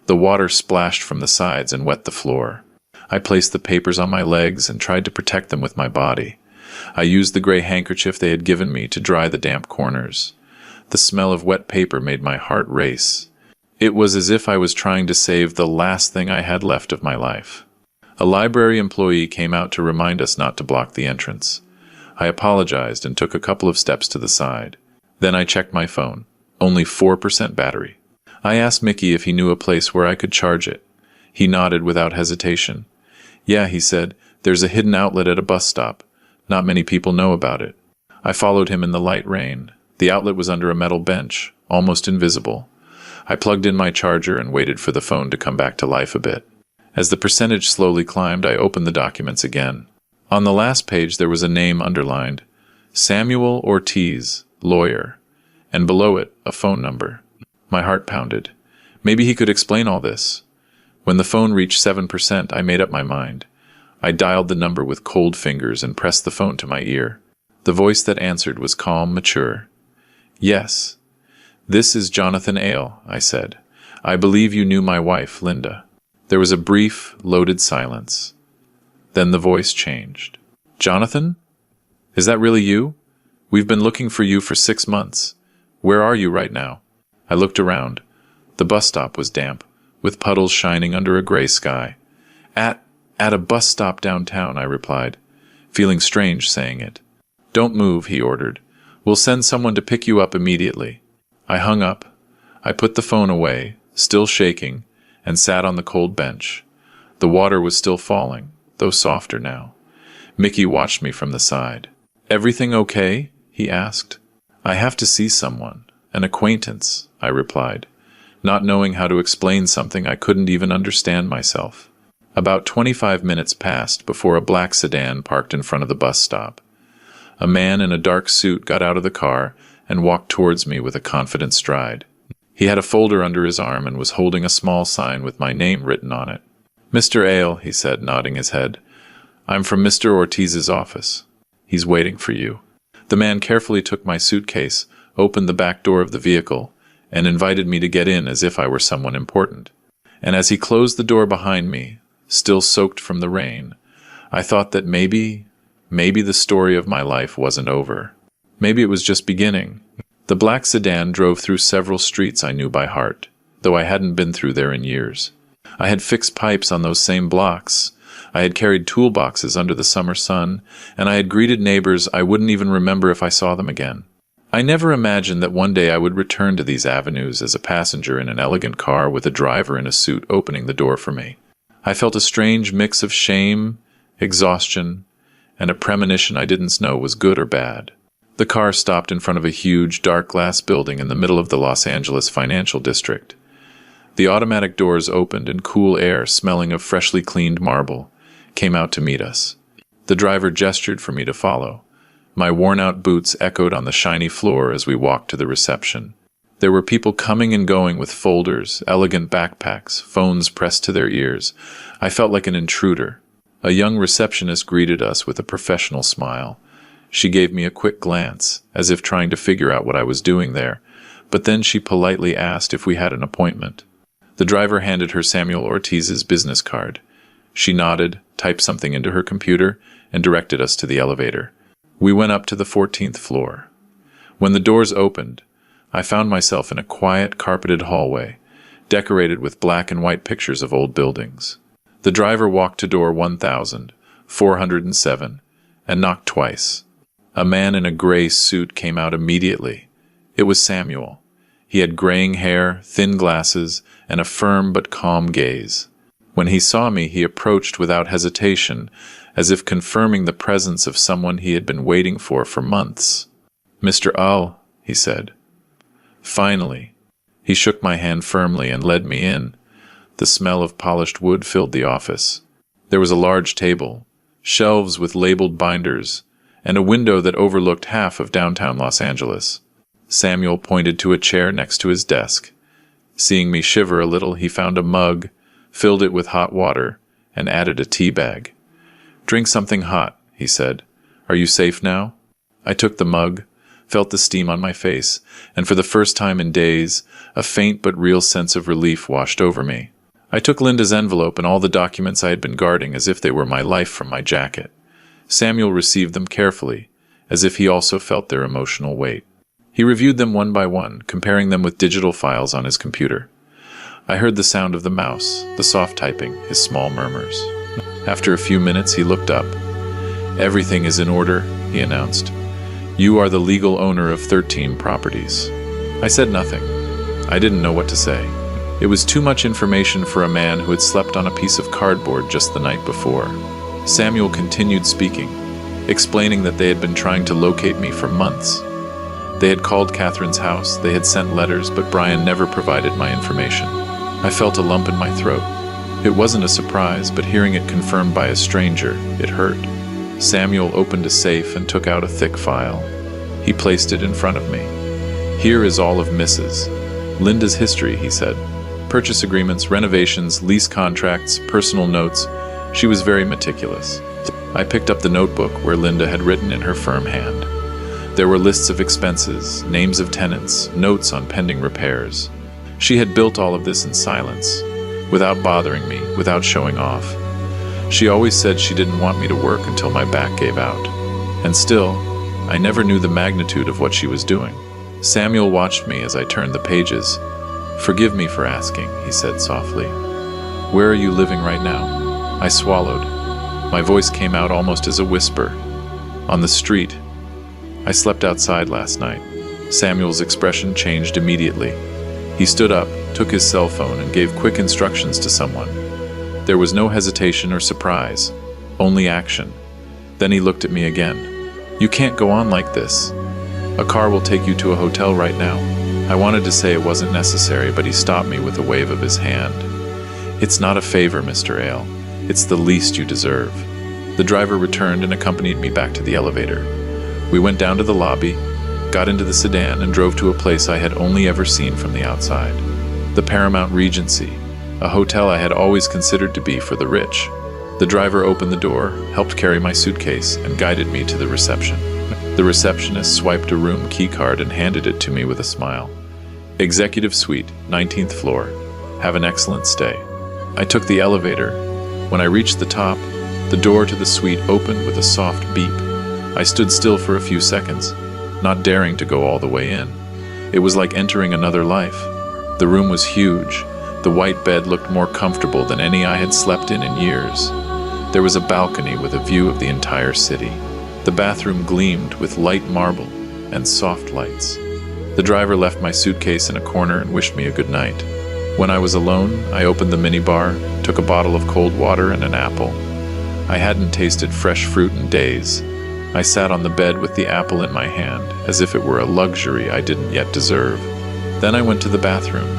The water splashed from the sides and wet the floor. I placed the papers on my legs and tried to protect them with my body. I used the gray handkerchief they had given me to dry the damp corners. The smell of wet paper made my heart race. It was as if I was trying to save the last thing I had left of my life. A library employee came out to remind us not to block the entrance. I apologized and took a couple of steps to the side. Then I checked my phone. Only 4% battery. I asked Mickey if he knew a place where I could charge it. He nodded without hesitation. Yeah, he said, there's a hidden outlet at a bus stop. Not many people know about it. I followed him in the light rain. The outlet was under a metal bench, almost invisible. I plugged in my charger and waited for the phone to come back to life a bit. As the percentage slowly climbed, I opened the documents again. On the last page there was a name underlined, Samuel Ortiz, lawyer, and below it a phone number. My heart pounded. Maybe he could explain all this. When the phone reached 7%, I made up my mind. I dialed the number with cold fingers and pressed the phone to my ear. The voice that answered was calm, mature. Yes. This is Jonathan Ale, I said. I believe you knew my wife, Linda. There was a brief, loaded silence. Then the voice changed. Jonathan? Is that really you? We've been looking for you for 6 months. Where are you right now? I looked around. The bus stop was damp, with puddles shining under a gray sky. At a bus stop downtown, I replied, feeling strange saying it. Don't move, he ordered. We'll send someone to pick you up immediately. I hung up. I put the phone away, still shaking, and sat on the cold bench. The water was still falling, though softer now. Mickey watched me from the side. Everything okay? He asked. I have to see someone. An acquaintance, I replied, not knowing how to explain something I couldn't even understand myself. About 25 minutes passed before a black sedan parked in front of the bus stop. A man in a dark suit got out of the car and walked towards me with a confident stride. He had a folder under his arm and was holding a small sign with my name written on it. Mr. Ale, he said, nodding his head. I'm from Mr. Ortiz's office. He's waiting for you. The man carefully took my suitcase, opened the back door of the vehicle, and invited me to get in as if I were someone important. And as he closed the door behind me, still soaked from the rain, I thought that maybe the story of my life wasn't over. Maybe it was just beginning. The black sedan drove through several streets I knew by heart, though I hadn't been through there in years. I had fixed pipes on those same blocks. I had carried toolboxes under the summer sun, and I had greeted neighbors I wouldn't even remember if I saw them again. I never imagined that one day I would return to these avenues as a passenger in an elegant car with a driver in a suit opening the door for me. I felt a strange mix of shame, exhaustion, and a premonition I didn't know was good or bad. The car stopped in front of a huge, dark glass building in the middle of the Los Angeles financial district. The automatic doors opened and cool air, smelling of freshly cleaned marble, came out to meet us. The driver gestured for me to follow. My worn-out boots echoed on the shiny floor as we walked to the reception. There were people coming and going with folders, elegant backpacks, phones pressed to their ears. I felt like an intruder. A young receptionist greeted us with a professional smile. She gave me a quick glance, as if trying to figure out what I was doing there, but then she politely asked if we had an appointment. The driver handed her Samuel Ortiz's business card. She nodded, typed something into her computer, and directed us to the elevator. We went up to the 14th floor. When the doors opened, I found myself in a quiet, carpeted hallway, decorated with black and white pictures of old buildings. The driver walked to door 1407 and knocked twice. A man in a gray suit came out immediately. It was Samuel. He had graying hair, thin glasses, and a firm but calm gaze. When he saw me, he approached without hesitation, as if confirming the presence of someone he had been waiting for months. "Mr. Al," he said. Finally. He shook my hand firmly and led me in. The smell of polished wood filled the office. There was a large table, shelves with labeled binders, and a window that overlooked half of downtown Los Angeles. Samuel pointed to a chair next to his desk. Seeing me shiver a little, he found a mug, filled it with hot water, and added a tea bag. "Drink something hot," he said. "Are you safe now?" I took the mug, felt the steam on my face, and for the first time in days, a faint but real sense of relief washed over me. I took Linda's envelope and all the documents I had been guarding as if they were my life from my jacket. Samuel received them carefully, as if he also felt their emotional weight. He reviewed them one by one, comparing them with digital files on his computer. I heard the sound of the mouse, the soft typing, his small murmurs. After a few minutes, he looked up. "Everything is in order," he announced. "You are the legal owner of 13 properties." I said nothing. I didn't know what to say. It was too much information for a man who had slept on a piece of cardboard just the night before. Samuel continued speaking, explaining that they had been trying to locate me for months. They had called Catherine's house, they had sent letters, but Brian never provided my information. I felt a lump in my throat. It wasn't a surprise, but hearing it confirmed by a stranger, it hurt. Samuel opened a safe and took out a thick file. He placed it in front of me. "Here is all of Mrs. Linda's history," he said. "Purchase agreements, renovations, lease contracts, personal notes. She was very meticulous." I picked up the notebook where Linda had written in her firm hand. There were lists of expenses, names of tenants, notes on pending repairs. She had built all of this in silence, without bothering me, without showing off. She always said she didn't want me to work until my back gave out. And still, I never knew the magnitude of what she was doing. Samuel watched me as I turned the pages. "Forgive me for asking," he said softly. "Where are you living right now?" I swallowed. My voice came out almost as a whisper. "On the street. I slept outside last night." Samuel's expression changed immediately. He stood up, took his cell phone, and gave quick instructions to someone. There was no hesitation or surprise, only action. Then he looked at me again. "You can't go on like this. A car will take you to a hotel right now." I wanted to say it wasn't necessary, but he stopped me with a wave of his hand. "It's not a favor, Mr. Ale. It's the least you deserve." The driver returned and accompanied me back to the elevator. We went down to the lobby, got into the sedan, and drove to a place I had only ever seen from the outside. The Paramount Regency, a hotel I had always considered to be for the rich. The driver opened the door, helped carry my suitcase, and guided me to the reception. The receptionist swiped a room keycard and handed it to me with a smile. "Executive Suite, 19th floor. Have an excellent stay." I took the elevator. When I reached the top, the door to the suite opened with a soft beep. I stood still for a few seconds, not daring to go all the way in. It was like entering another life. The room was huge. The white bed looked more comfortable than any I had slept in years. There was a balcony with a view of the entire city. The bathroom gleamed with light marble and soft lights. The driver left my suitcase in a corner and wished me a good night. When I was alone, I opened the minibar, took a bottle of cold water and an apple. I hadn't tasted fresh fruit in days. I sat on the bed with the apple in my hand, as if it were a luxury I didn't yet deserve. Then I went to the bathroom.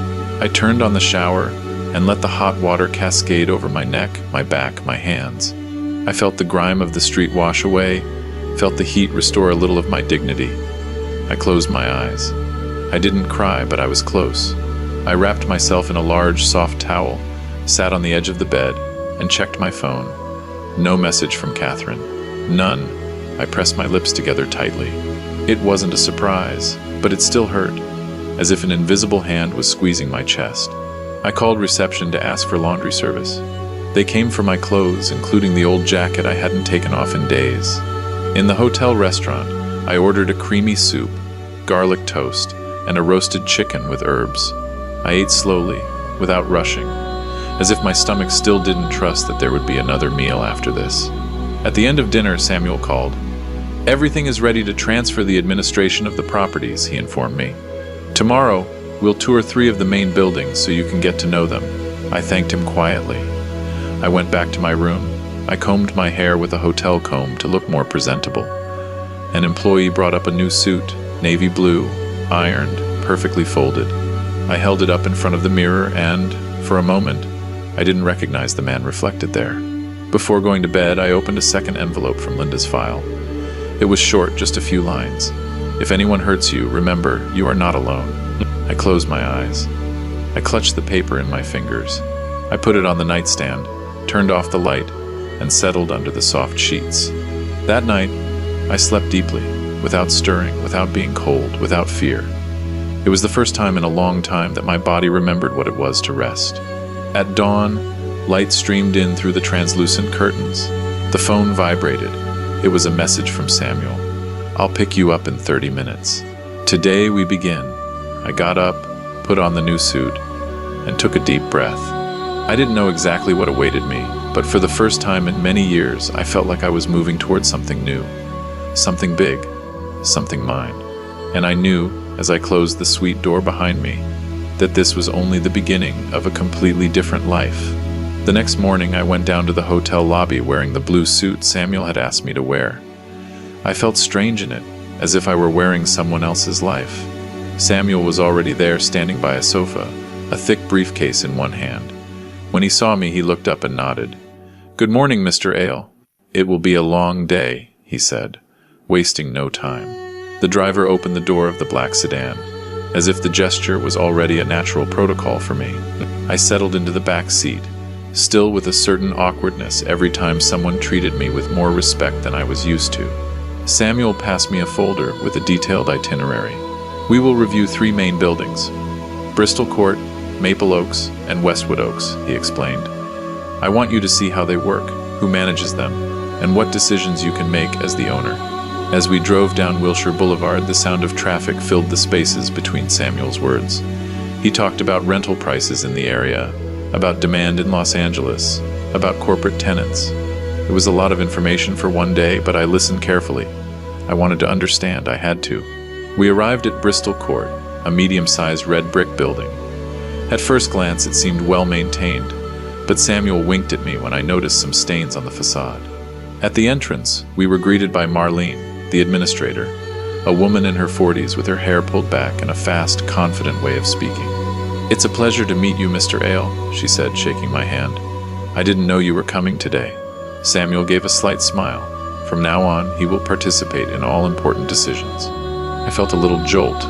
I turned on the shower and let the hot water cascade over my neck, my back, my hands. I felt the grime of the street wash away, felt the heat restore a little of my dignity. I closed my eyes. I didn't cry, but I was close. I wrapped myself in a large, soft towel, sat on the edge of the bed, and checked my phone. No message from Catherine. None. I pressed my lips together tightly. It wasn't a surprise, but it still hurt, as if an invisible hand was squeezing my chest. I called reception to ask for laundry service. They came for my clothes, including the old jacket I hadn't taken off in days. In the hotel restaurant, I ordered a creamy soup, garlic toast, and a roasted chicken with herbs. I ate slowly, without rushing, as if my stomach still didn't trust that there would be another meal after this. At the end of dinner, Samuel called. "Everything is ready to transfer the administration of the properties," he informed me. "Tomorrow, we'll tour 3 of the main buildings so you can get to know them." I thanked him quietly. I went back to my room. I combed my hair with a hotel comb to look more presentable. An employee brought up a new suit, navy blue, ironed, perfectly folded. I held it up in front of the mirror and, for a moment, I didn't recognize the man reflected there. Before going to bed, I opened a second envelope from Linda's file. It was short, just a few lines. "If anyone hurts you, remember, you are not alone." I closed my eyes. I clutched the paper in my fingers. I put it on the nightstand, turned off the light, and settled under the soft sheets. That night, I slept deeply, without stirring, without being cold, without fear. It was the first time in a long time that my body remembered what it was to rest. At dawn, light streamed in through the translucent curtains. The phone vibrated. It was a message from Samuel. "I'll pick you up in 30 minutes. Today we begin." I got up, put on the new suit, and took a deep breath. I didn't know exactly what awaited me, but for the first time in many years, I felt like I was moving towards something new. Something big, something mine. And I knew, as I closed the suite door behind me, that this was only the beginning of a completely different life. The next morning, I went down to the hotel lobby wearing the blue suit Samuel had asked me to wear. I felt strange in it, as if I were wearing someone else's life. Samuel was already there, standing by a sofa, a thick briefcase in one hand. When he saw me, he looked up and nodded. "Good morning, Mr. Ale." "It will be a long day," he said, wasting no time. The driver opened the door of the black sedan, as if the gesture was already a natural protocol for me. I settled into the back seat, still with a certain awkwardness every time someone treated me with more respect than I was used to. Samuel passed me a folder with a detailed itinerary. "We will review 3 main buildings, Bristol Court, Maple Oaks, and Westwood Oaks," he explained. "I want you to see how they work, who manages them, and what decisions you can make as the owner." As we drove down Wilshire Boulevard, the sound of traffic filled the spaces between Samuel's words. He talked about rental prices in the area, about demand in Los Angeles, about corporate tenants. It was a lot of information for one day, but I listened carefully. I wanted to understand. I had to. We arrived at Bristol Court, a medium-sized red brick building. At first glance, it seemed well-maintained, but Samuel winked at me when I noticed some stains on the facade. At the entrance, we were greeted by Marlene, the administrator, a woman in her 40s with her hair pulled back and a fast, confident way of speaking. "It's a pleasure to meet you, Mr. Ale," she said, shaking my hand. "I didn't know you were coming today." Samuel gave a slight smile. From now on, he will participate in all important decisions. I felt a little jolt.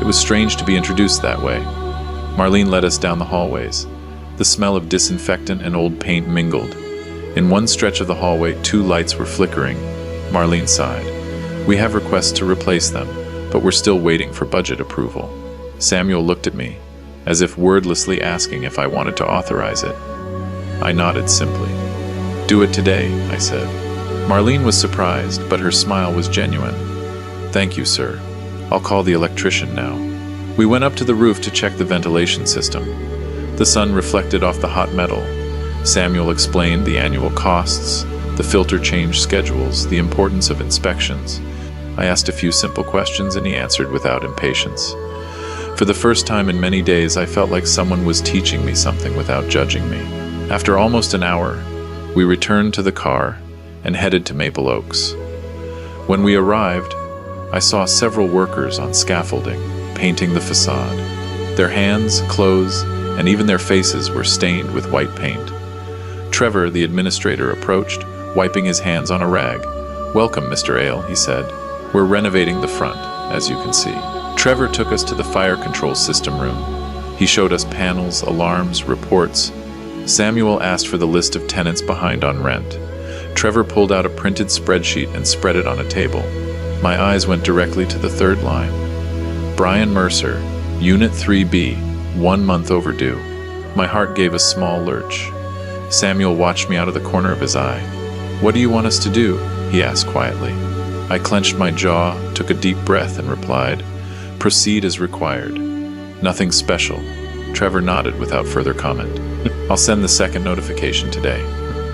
It was strange to be introduced that way. Marlene led us down the hallways. The smell of disinfectant and old paint mingled. In one stretch of the hallway, 2 lights were flickering. Marlene sighed. "We have requests to replace them, but we're still waiting for budget approval." Samuel looked at me, as if wordlessly asking if I wanted to authorize it. I nodded simply. "Do it today," I said. Marlene was surprised, but her smile was genuine. "Thank you, sir. I'll call the electrician now." We went up to the roof to check the ventilation system. The sun reflected off the hot metal. Samuel explained the annual costs, the filter change schedules, the importance of inspections. I asked a few simple questions and he answered without impatience. For the first time in many days, I felt like someone was teaching me something without judging me. After almost an hour, we returned to the car and headed to Maple Oaks. When we arrived, I saw several workers on scaffolding, painting the facade. Their hands, clothes, and even their faces were stained with white paint. Trevor, the administrator, approached, wiping his hands on a rag. "Welcome, Mr. Ale," he said. "We're renovating the front, as you can see." Trevor took us to the fire control system room. He showed us panels, alarms, reports. Samuel asked for the list of tenants behind on rent. Trevor pulled out a printed spreadsheet and spread it on a table. My eyes went directly to the third line. Brian Mercer, Unit 3B, 1 month overdue. My heart gave a small lurch. Samuel watched me out of the corner of his eye. "What do you want us to do?" he asked quietly. I clenched my jaw, took a deep breath, and replied, "Proceed as required. Nothing special." Trevor nodded without further comment. "I'll send the second notification today."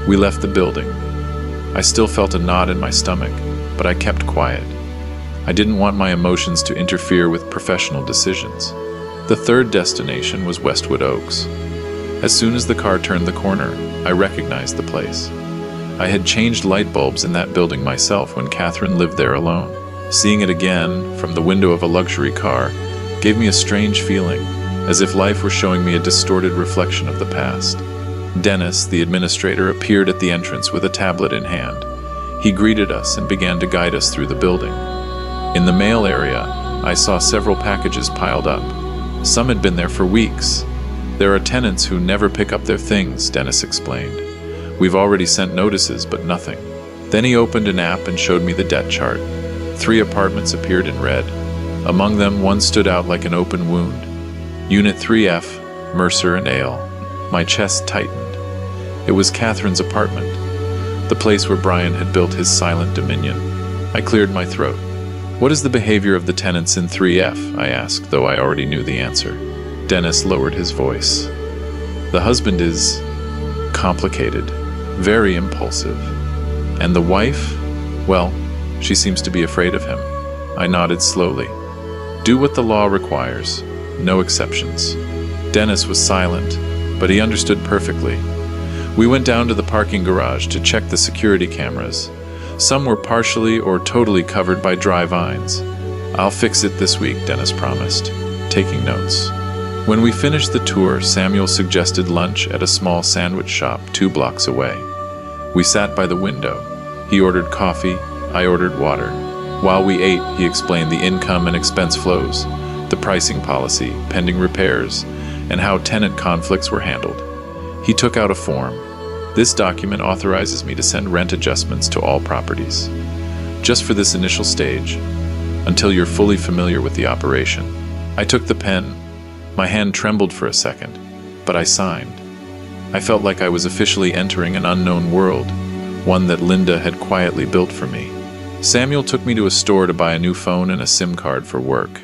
We left the building. I still felt a knot in my stomach, but I kept quiet. I didn't want my emotions to interfere with professional decisions. The third destination was Westwood Oaks. As soon as the car turned the corner, I recognized the place. I had changed light bulbs in that building myself when Catherine lived there alone. Seeing it again, from the window of a luxury car, gave me a strange feeling, as if life were showing me a distorted reflection of the past. Dennis, the administrator, appeared at the entrance with a tablet in hand. He greeted us and began to guide us through the building. In the mail area, I saw several packages piled up. Some had been there for weeks. "There are tenants who never pick up their things," Dennis explained. "We've already sent notices, but nothing." Then he opened an app and showed me the debt chart. 3 apartments appeared in red. Among them, one stood out like an open wound. Unit 3F, Mercer and Ale. My chest tightened. It was Catherine's apartment, the place where Brian had built his silent dominion. I cleared my throat. "What is the behavior of the tenants in 3F?" I asked, though I already knew the answer. Dennis lowered his voice. "The husband is complicated, very impulsive. And the wife? Well, she seems to be afraid of him." I nodded slowly. "Do what the law requires. No exceptions." Dennis was silent, but he understood perfectly. We went down to the parking garage to check the security cameras. Some were partially or totally covered by dry vines. "I'll fix it this week," Dennis promised, taking notes. When we finished the tour, Samuel suggested lunch at a small sandwich shop 2 blocks away. We sat by the window. He ordered coffee, I ordered water. While we ate, he explained the income and expense flows, the pricing policy, pending repairs, and how tenant conflicts were handled. He took out a form. "This document authorizes me to send rent adjustments to all properties. Just for this initial stage, until you're fully familiar with the operation." I took the pen. My hand trembled for a second, but I signed. I felt like I was officially entering an unknown world, one that Linda had quietly built for me. Samuel took me to a store to buy a new phone and a SIM card for work.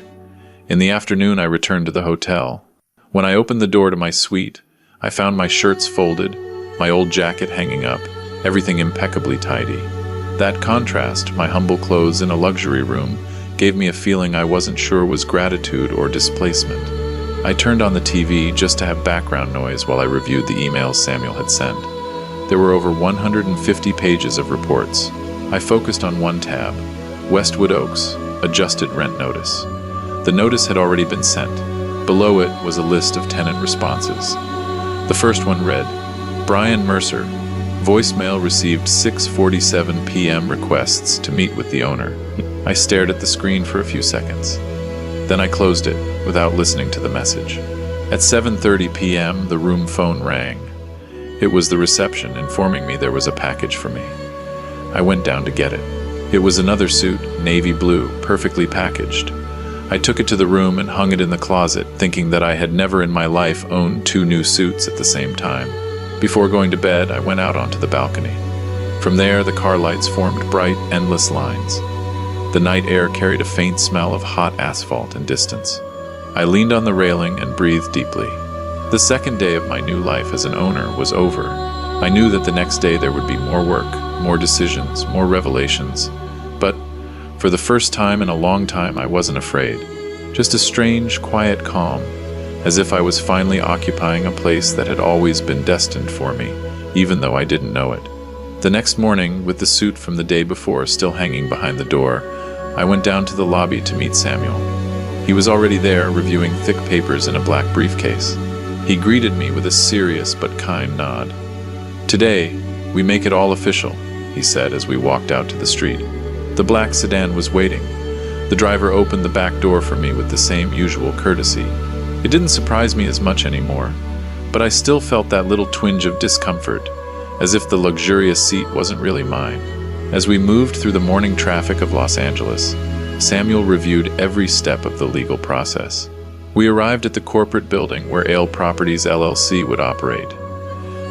In the afternoon, I returned to the hotel. When I opened the door to my suite, I found my shirts folded, my old jacket hanging up, everything impeccably tidy. That contrast, my humble clothes in a luxury room, gave me a feeling I wasn't sure was gratitude or displacement. I turned on the TV just to have background noise while I reviewed the emails Samuel had sent. There were over 150 pages of reports. I focused on one tab, Westwood Oaks, adjusted rent notice. The notice had already been sent. Below it was a list of tenant responses. The first one read, Brian Mercer, voicemail received 6:47 p.m. requests to meet with the owner. I stared at the screen for a few seconds. Then I closed it without listening to the message. At 7:30 p.m., the room phone rang. It was the reception informing me there was a package for me. I went down to get it. It was another suit, navy blue, perfectly packaged. I took it to the room and hung it in the closet, thinking that I had never in my life owned 2 new suits at the same time. Before going to bed, I went out onto the balcony. From there, the car lights formed bright, endless lines. The night air carried a faint smell of hot asphalt and distance. I leaned on the railing and breathed deeply. The second day of my new life as an owner was over. I knew that the next day there would be more work, more decisions, more revelations. But for the first time in a long time, I wasn't afraid. Just a strange, quiet calm, as if I was finally occupying a place that had always been destined for me, even though I didn't know it. The next morning, with the suit from the day before still hanging behind the door, I went down to the lobby to meet Samuel. He was already there, reviewing thick papers in a black briefcase. He greeted me with a serious but kind nod. "Today, we make it all official," he said as we walked out to the street. The black sedan was waiting. The driver opened the back door for me with the same usual courtesy. It didn't surprise me as much anymore, but I still felt that little twinge of discomfort, as if the luxurious seat wasn't really mine. As we moved through the morning traffic of Los Angeles, Samuel reviewed every step of the legal process. We arrived at the corporate building where Ale Properties LLC would operate.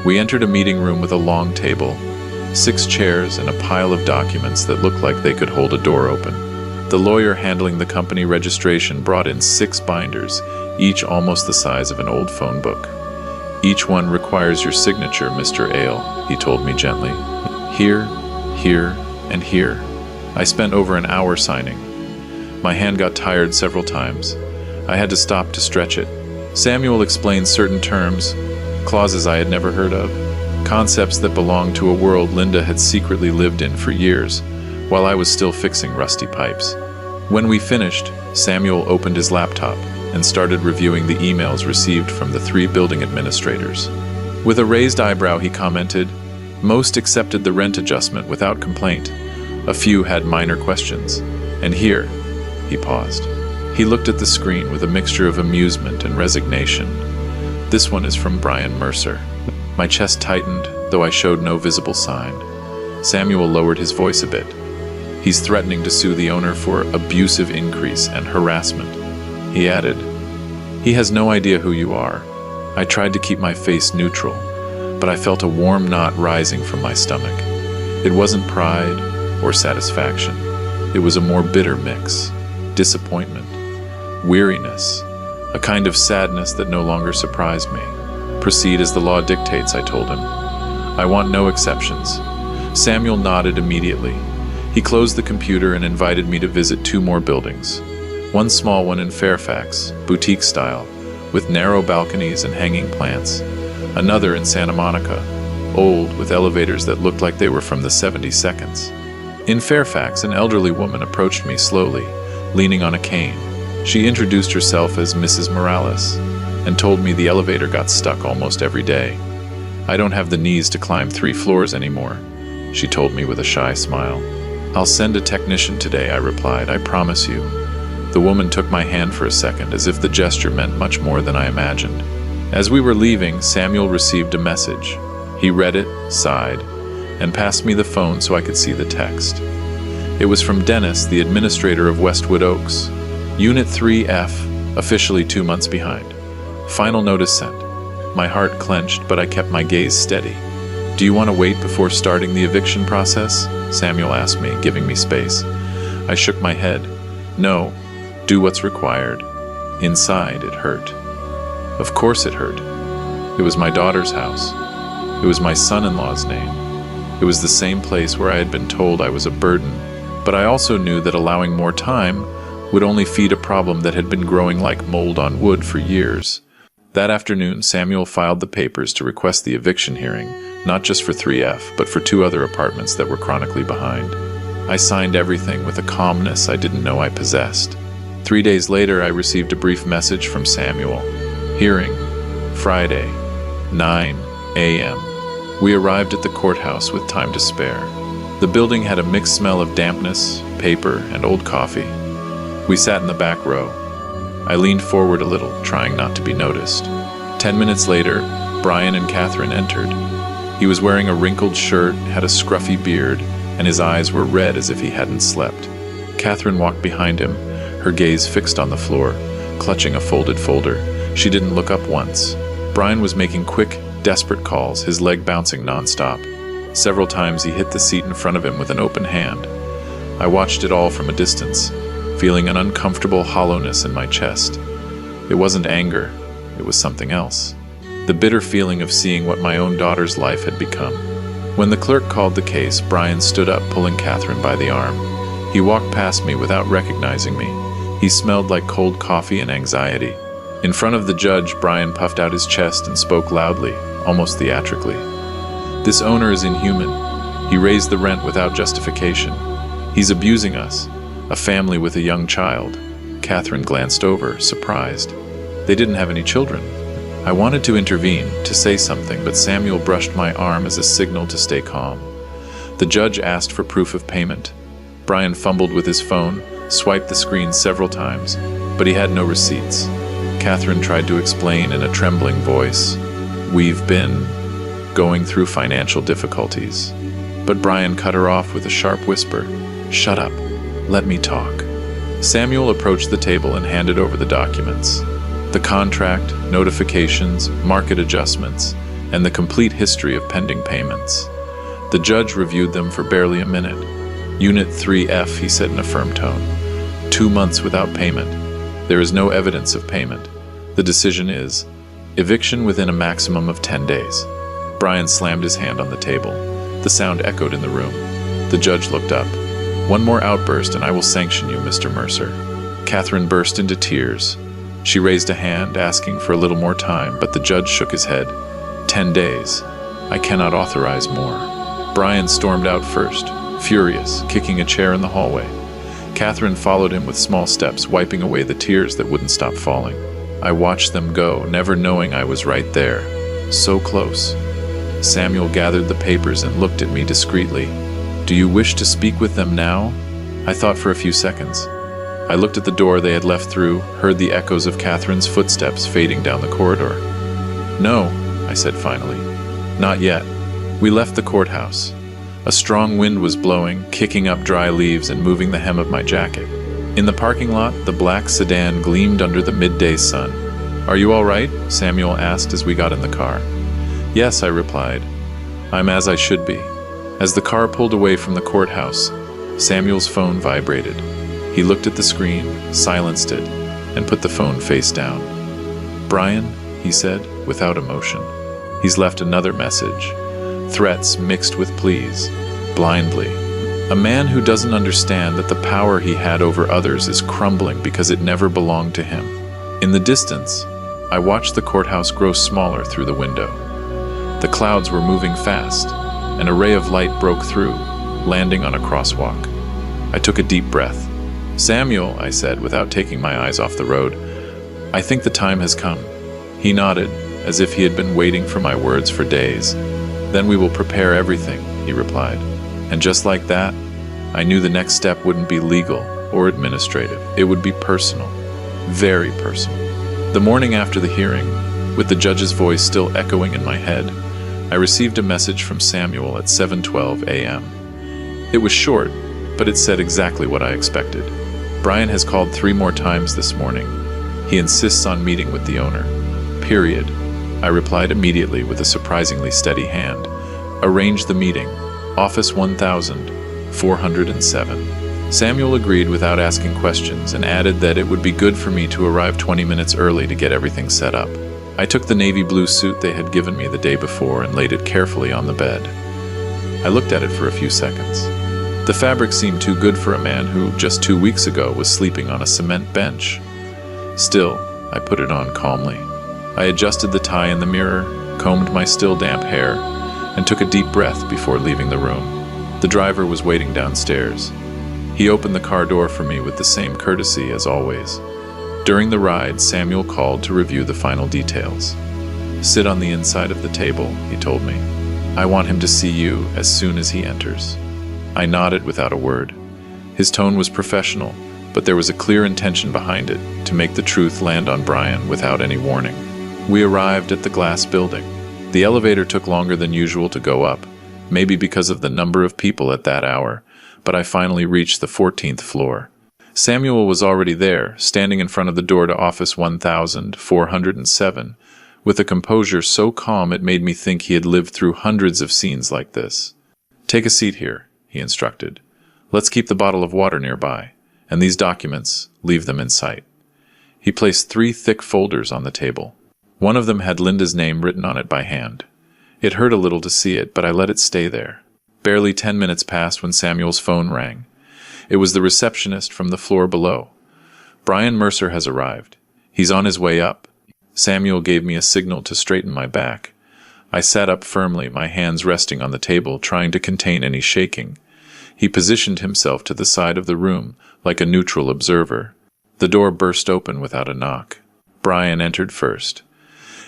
We entered a meeting room with a long table, 6 chairs, and a pile of documents that looked like they could hold a door open. The lawyer handling the company registration brought in 6 binders, each almost the size of an old phone book. "Each one requires your signature, Mr. Ale," he told me gently. "Here, here, and here." I spent over an hour signing. My hand got tired several times. I had to stop to stretch it. Samuel explained certain terms, clauses I had never heard of, concepts that belonged to a world Linda had secretly lived in for years, while I was still fixing rusty pipes. When we finished, Samuel opened his laptop and started reviewing the emails received from the 3 building administrators. With a raised eyebrow, he commented, "Most accepted the rent adjustment without complaint. A few had minor questions. And here," he paused. He looked at the screen with a mixture of amusement and resignation. "This one is from Brian Mercer." My chest tightened, though I showed no visible sign. Samuel lowered his voice a bit. "He's threatening to sue the owner for abusive increase and harassment." He added, "He has no idea who you are." I tried to keep my face neutral, but I felt a warm knot rising from my stomach. It wasn't pride or satisfaction. It was a more bitter mix. Disappointment, weariness, a kind of sadness that no longer surprised me. "Proceed as the law dictates," I told him. "I want no exceptions." Samuel nodded immediately. He closed the computer and invited me to visit 2 more buildings. One small one in Fairfax, boutique style, with narrow balconies and hanging plants. Another in Santa Monica, old, with elevators that looked like they were from the 72nds. In Fairfax, an elderly woman approached me slowly, leaning on a cane. She introduced herself as Mrs. Morales and told me the elevator got stuck almost every day. "I don't have the knees to climb 3 floors anymore," she told me with a shy smile. "I'll send a technician today," I replied. "I promise you." The woman took my hand for a second, as if the gesture meant much more than I imagined. As we were leaving, Samuel received a message. He read it, sighed, and passed me the phone so I could see the text. It was from Dennis, the administrator of Westwood Oaks. Unit 3F, officially 2 months behind. Final notice sent. My heart clenched, but I kept my gaze steady. "Do you want to wait before starting the eviction process?" Samuel asked me, giving me space. I shook my head. "No, do what's required." Inside, it hurt. Of course it hurt. It was my daughter's house. It was my son-in-law's name. It was the same place where I had been told I was a burden. But I also knew that allowing more time would only feed a problem that had been growing like mold on wood for years. That afternoon, Samuel filed the papers to request the eviction hearing, not just for 3F, but for 2 other apartments that were chronically behind. I signed everything with a calmness I didn't know I possessed. 3 days later, I received a brief message from Samuel. Hearing, Friday, 9 a.m. We arrived at the courthouse with time to spare. The building had a mixed smell of dampness, paper, and old coffee. We sat in the back row. I leaned forward a little, trying not to be noticed. 10 minutes later, Brian and Catherine entered. He was wearing a wrinkled shirt, had a scruffy beard, and his eyes were red as if he hadn't slept. Catherine walked behind him, her gaze fixed on the floor, clutching a folded folder. She didn't look up once. Brian was making quick, Desperate calls, his leg bouncing nonstop. Several times he hit the seat in front of him with an open hand. I watched it all from a distance, feeling an uncomfortable hollowness in my chest. It wasn't anger, it was something else. The bitter feeling of seeing what my own daughter's life had become. When the clerk called the case, Brian stood up, pulling Catherine by the arm. He walked past me without recognizing me. He smelled like cold coffee and anxiety. In front of the judge, Brian puffed out his chest and spoke loudly, almost theatrically. "This owner is inhuman. He raised the rent without justification. He's abusing us, a family with a young child." Catherine glanced over, surprised. They didn't have any children. I wanted to intervene, to say something, but Samuel brushed my arm as a signal to stay calm. The judge asked for proof of payment. Brian fumbled with his phone, swiped the screen several times, but he had no receipts. Catherine tried to explain in a trembling voice, "We've been going through financial difficulties." But Brian cut her off with a sharp whisper, "Shut up. Let me talk." Samuel approached the table and handed over the documents. The contract, notifications, market adjustments, and the complete history of pending payments. The judge reviewed them for barely a minute. "Unit 3F, he said in a firm tone. 2 months without payment. There is no evidence of payment. The decision is eviction within a maximum of 10 days. Brian slammed his hand on the table. The sound echoed in the room. The judge looked up. "One more outburst and I will sanction you, Mr. Mercer." Catherine burst into tears. She raised a hand, asking for a little more time, but the judge shook his head. 10 days. I cannot authorize more." Brian stormed out first, furious, kicking a chair in the hallway. Catherine followed him with small steps, wiping away the tears that wouldn't stop falling. I watched them go, never knowing I was right there. So close. Samuel gathered the papers and looked at me discreetly. "Do you wish to speak with them now?" I thought for a few seconds. I looked at the door they had left through, heard the echoes of Catherine's footsteps fading down the corridor. "No," I said finally. "Not yet." We left the courthouse. A strong wind was blowing, kicking up dry leaves and moving the hem of my jacket. In the parking lot, the black sedan gleamed under the midday sun. "Are you all right?" Samuel asked as we got in the car. "Yes," I replied. "I'm as I should be." As the car pulled away from the courthouse, Samuel's phone vibrated. He looked at the screen, silenced it, and put the phone face down. "Brian," he said, without emotion. "He's left another message. Threats mixed with pleas, blindly. A man who doesn't understand that the power he had over others is crumbling because it never belonged to him." In the distance, I watched the courthouse grow smaller through the window. The clouds were moving fast. An ray of light broke through, landing on a crosswalk. I took a deep breath. "Samuel," I said, without taking my eyes off the road, "I think the time has come." He nodded, as if he had been waiting for my words for days. "Then we will prepare everything," he replied. And just like that, I knew the next step wouldn't be legal or administrative. It would be personal, very personal. The morning after the hearing, with the judge's voice still echoing in my head, I received a message from Samuel at 7:12 a.m. It was short, but it said exactly what I expected. "Brian has called 3 more times this morning. He insists on meeting with the owner. Period." I replied immediately with a surprisingly steady hand. "Arrange the meeting. Office 1407. Samuel agreed without asking questions and added that it would be good for me to arrive 20 minutes early to get everything set up. I took the navy blue suit they had given me the day before and laid it carefully on the bed. I looked at it for a few seconds. The fabric seemed too good for a man who, just 2 weeks ago, was sleeping on a cement bench. Still, I put it on calmly. I adjusted the tie in the mirror, combed my still damp hair, and took a deep breath before leaving the room. The driver was waiting downstairs. He opened the car door for me with the same courtesy as always. During the ride, Samuel called to review the final details. "Sit on the inside of the table," he told me. "I want him to see you as soon as he enters." I nodded without a word. His tone was professional, but there was a clear intention behind it, to make the truth land on Brian without any warning. We arrived at the glass building. The elevator took longer than usual to go up, maybe because of the number of people at that hour, but I finally reached the 14th floor. Samuel was already there, standing in front of the door to office 1407, with a composure so calm it made me think he had lived through hundreds of scenes like this. "Take a seat here," he instructed. "Let's keep the bottle of water nearby, and these documents, leave them in sight." He placed 3 thick folders on the table. One of them had Linda's name written on it by hand. It hurt a little to see it, but I let it stay there. Barely 10 minutes passed when Samuel's phone rang. It was the receptionist from the floor below. "Brian Mercer has arrived. He's on his way up." Samuel gave me a signal to straighten my back. I sat up firmly, my hands resting on the table, trying to contain any shaking. He positioned himself to the side of the room, like a neutral observer. The door burst open without a knock. Brian entered first.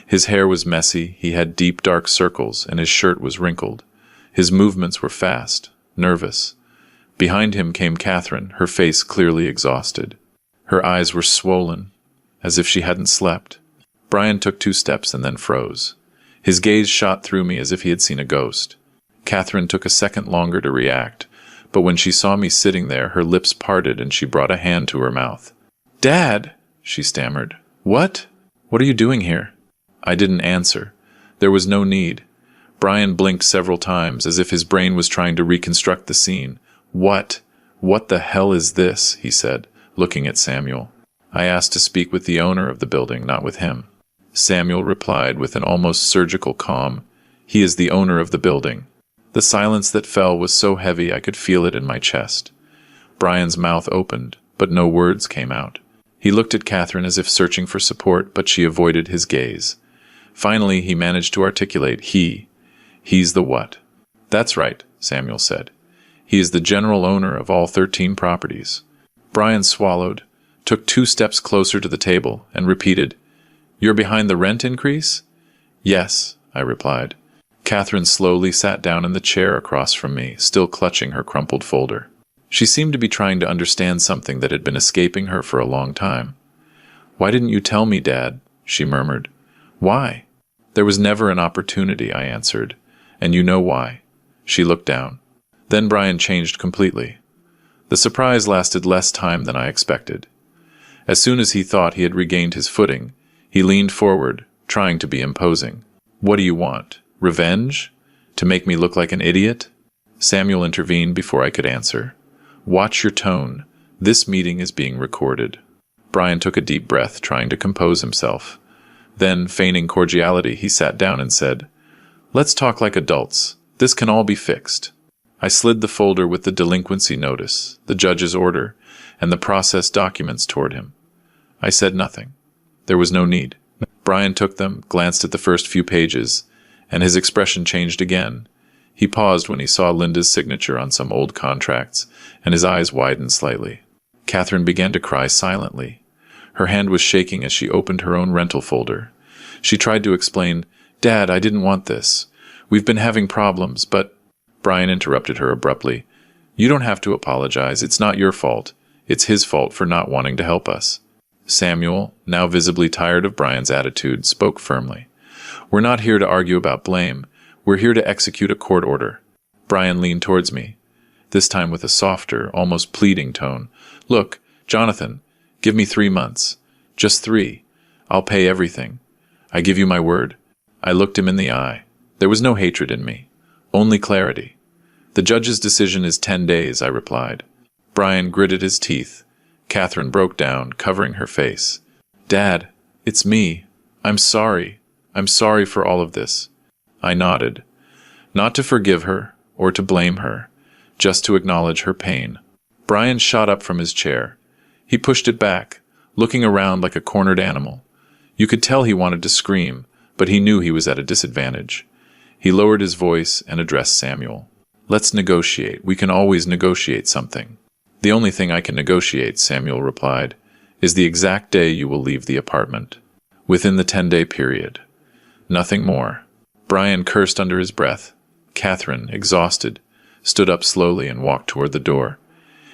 His hair was messy, he had deep dark circles, and his shirt was wrinkled. His movements were fast, nervous. Behind him came Catherine, her face clearly exhausted. Her eyes were swollen, as if she hadn't slept. Brian took 2 steps and then froze. His gaze shot through me as if he had seen a ghost. Catherine took a second longer to react, but when she saw me sitting there, her lips parted and she brought a hand to her mouth. "Dad!" she stammered. "What? What are you doing here?" I didn't answer. There was no need. Brian blinked several times, as if his brain was trying to reconstruct the scene. What the hell is this?" he said, looking at Samuel. "I asked to speak with the owner of the building, not with him." Samuel replied with an almost surgical calm. "He is the owner of the building." The silence that fell was so heavy I could feel it in my chest. Brian's mouth opened, but no words came out. He looked at Catherine as if searching for support, but she avoided his gaze. Finally, he managed to articulate, He's the what?" "That's right," Samuel said. "He is the general owner of all 13 properties." Brian swallowed, took 2 steps closer to the table, and repeated, "You're behind the rent increase?" "Yes," I replied. Catherine slowly sat down in the chair across from me, still clutching her crumpled folder. She seemed to be trying to understand something that had been escaping her for a long time. "Why didn't you tell me, Dad?" she murmured. "Why?" "There was never an opportunity," I answered. "And you know why." She looked down. Then Brian changed completely. The surprise lasted less time than I expected. As soon as he thought he had regained his footing, he leaned forward, trying to be imposing. "What do you want? Revenge? To make me look like an idiot?" Samuel intervened before I could answer. "Watch your tone. This meeting is being recorded." Brian took a deep breath, trying to compose himself. Then, feigning cordiality, he sat down and said, "Let's talk like adults. This can all be fixed." I slid the folder with the delinquency notice, the judge's order, and the process documents toward him. I said nothing. There was no need. Brian took them, glanced at the first few pages, and his expression changed again. He paused when he saw Linda's signature on some old contracts, and his eyes widened slightly. Catherine began to cry silently. Her hand was shaking as she opened her own rental folder. She tried to explain, "Dad, I didn't want this. We've been having problems, but—" Brian interrupted her abruptly. "You don't have to apologize. It's not your fault. It's his fault for not wanting to help us." Samuel, now visibly tired of Brian's attitude, spoke firmly. "We're not here to argue about blame. We're here to execute a court order." Brian leaned towards me, this time with a softer, almost pleading tone. "Look, Jonathan, give me 3 months. Just 3. I'll pay everything. I give you my word." I looked him in the eye. There was no hatred in me, only clarity. "The judge's decision is 10 days, I replied. Brian gritted his teeth. Catherine broke down, covering her face. "Dad, it's me. I'm sorry. I'm sorry for all of this." I nodded. Not to forgive her, or to blame her, just to acknowledge her pain. Brian shot up from his chair. He pushed it back, looking around like a cornered animal. You could tell he wanted to scream, but he knew he was at a disadvantage. He lowered his voice and addressed Samuel. "Let's negotiate. We can always negotiate something." "The only thing I can negotiate," Samuel replied, "is the exact day you will leave the apartment. Within the 10-day period. Nothing more." Brian cursed under his breath. Catherine, exhausted, stood up slowly and walked toward the door.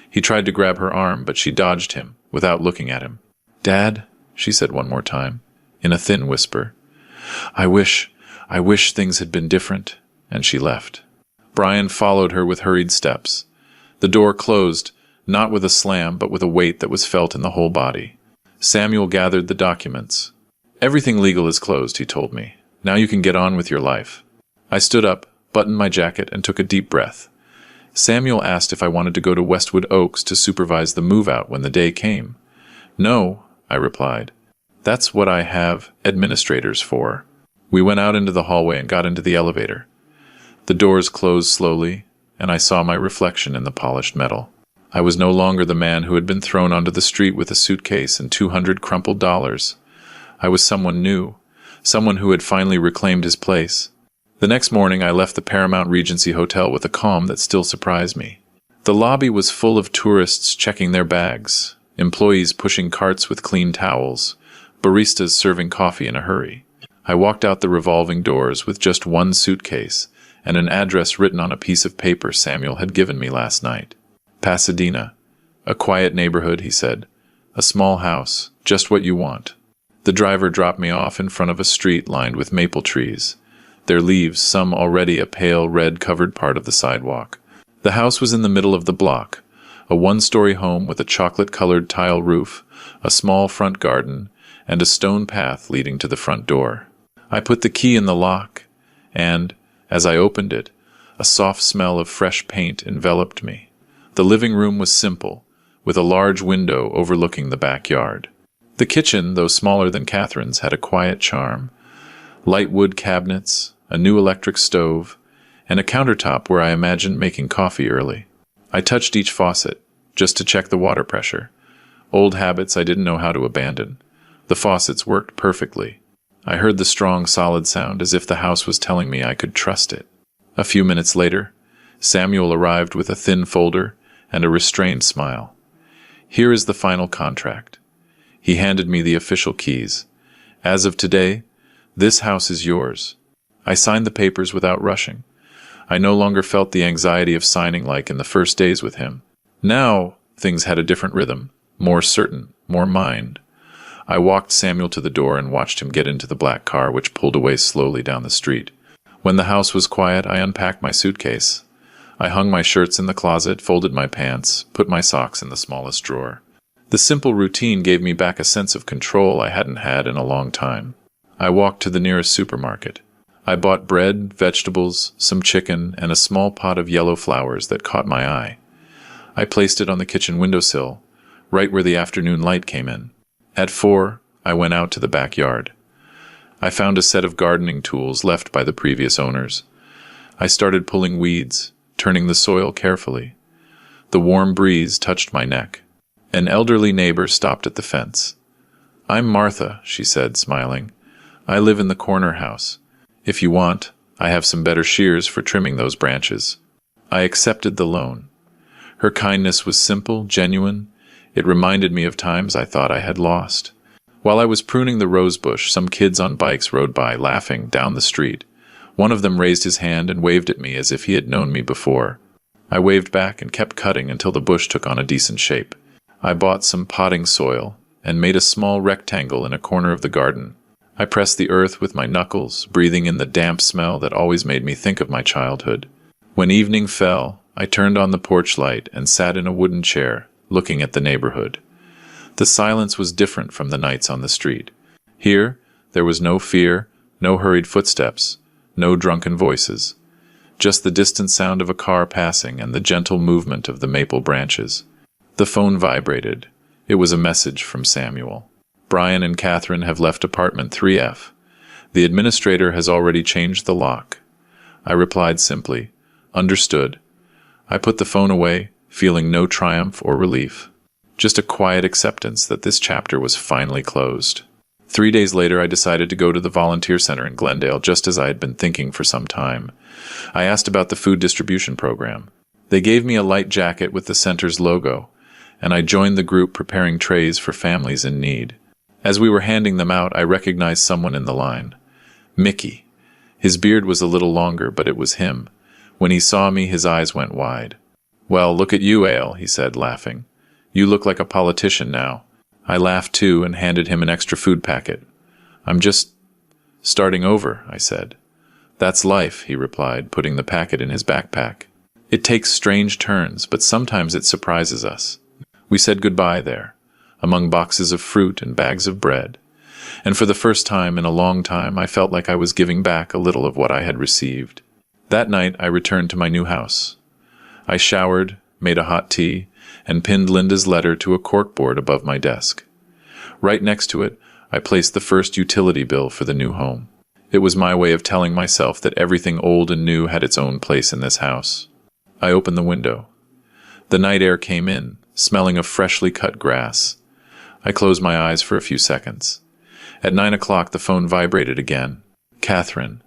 He tried to grab her arm, but she dodged him, without looking at him. "Dad," she said one more time, in a thin whisper. I wish things had been different," and she left. Brian followed her with hurried steps. The door closed, not with a slam, but with a weight that was felt in the whole body. Samuel gathered the documents. Everything legal is closed, he told me. Now you can get on with your life. I stood up, buttoned my jacket, and took a deep breath. Samuel asked if I wanted to go to Westwood Oaks to supervise the move-out when the day came. No, I replied. That's what I have administrators for. We went out into the hallway and got into the elevator. The doors closed slowly, and I saw my reflection in the polished metal. I was no longer the man who had been thrown onto the street with a suitcase and 200 crumpled dollars. I was someone new, someone who had finally reclaimed his place. The next morning I left the Paramount Regency Hotel with a calm that still surprised me. The lobby was full of tourists checking their bags, employees pushing carts with clean towels, baristas serving coffee in a hurry. I walked out the revolving doors with just one suitcase and an address written on a piece of paper Samuel had given me last night. Pasadena. A quiet neighborhood, he said. A small house, just what you want. The driver dropped me off in front of a street lined with maple trees, their leaves some already a pale red covered part of the sidewalk. The house was in the middle of the block, a one-story home with a chocolate-colored tile roof, a small front garden, and a stone path leading to the front door. I put the key in the lock, and, as I opened it, a soft smell of fresh paint enveloped me. The living room was simple, with a large window overlooking the backyard. The kitchen, though smaller than Catherine's, had a quiet charm. Light wood cabinets, a new electric stove, and a countertop where I imagined making coffee early. I touched each faucet, just to check the water pressure. Old habits I didn't know how to abandon. The faucets worked perfectly. I heard the strong, solid sound as if the house was telling me I could trust it. A few minutes later, Samuel arrived with a thin folder and a restrained smile. Here is the final contract. He handed me the official keys. As of today, this house is yours. I signed the papers without rushing. I no longer felt the anxiety of signing like in the first days with him. Now, things had a different rhythm, more certain, more mind. I walked Samuel to the door and watched him get into the black car which pulled away slowly down the street. When the house was quiet, I unpacked my suitcase. I hung my shirts in the closet, folded my pants, put my socks in the smallest drawer. The simple routine gave me back a sense of control I hadn't had in a long time. I walked to the nearest supermarket. I bought bread, vegetables, some chicken, and a small pot of yellow flowers that caught my eye. I placed it on the kitchen windowsill, right where the afternoon light came in. At 4, I went out to the backyard. I found a set of gardening tools left by the previous owners. I started pulling weeds, turning the soil carefully. The warm breeze touched my neck. An elderly neighbor stopped at the fence. "I'm Martha," she said, smiling. "I live in the corner house. If you want, I have some better shears for trimming those branches." I accepted the loan. Her kindness was simple, genuine. It reminded me of times I thought I had lost. While I was pruning the rose bush, some kids on bikes rode by, laughing, down the street. One of them raised his hand and waved at me as if he had known me before. I waved back and kept cutting until the bush took on a decent shape. I bought some potting soil and made a small rectangle in a corner of the garden. I pressed the earth with my knuckles, breathing in the damp smell that always made me think of my childhood. When evening fell, I turned on the porch light and sat in a wooden chair, looking at the neighborhood. The silence was different from the nights on the street. Here, there was no fear, no hurried footsteps, no drunken voices. Just the distant sound of a car passing and the gentle movement of the maple branches. The phone vibrated. It was a message from Samuel. "Brian and Catherine have left apartment 3F. The administrator has already changed the lock." I replied simply, "Understood." I put the phone away, feeling no triumph or relief. Just a quiet acceptance that this chapter was finally closed. 3 days later, I decided to go to the volunteer center in Glendale, just as I had been thinking for some time. I asked about the food distribution program. They gave me a light jacket with the center's logo, and I joined the group preparing trays for families in need. As we were handing them out, I recognized someone in the line. Mickey. His beard was a little longer, but it was him. When he saw me, his eyes went wide. "Well, look at you, Ale," he said, laughing. "You look like a politician now." I laughed too and handed him an extra food packet. "I'm just starting over," I said. "That's life," he replied, putting the packet in his backpack. "It takes strange turns, but sometimes it surprises us." We said goodbye there, among boxes of fruit and bags of bread. and for the first time in a long time I felt like I was giving back a little of what I had received. That night I returned to my new house. I showered, made a hot tea, and pinned Linda's letter to a corkboard above my desk. Right next to it, I placed the first utility bill for the new home. It was my way of telling myself that everything old and new had its own place in this house. I opened the window. The night air came in, smelling of freshly cut grass. I closed my eyes for a few seconds. At 9 o'clock, the phone vibrated again. Catherine.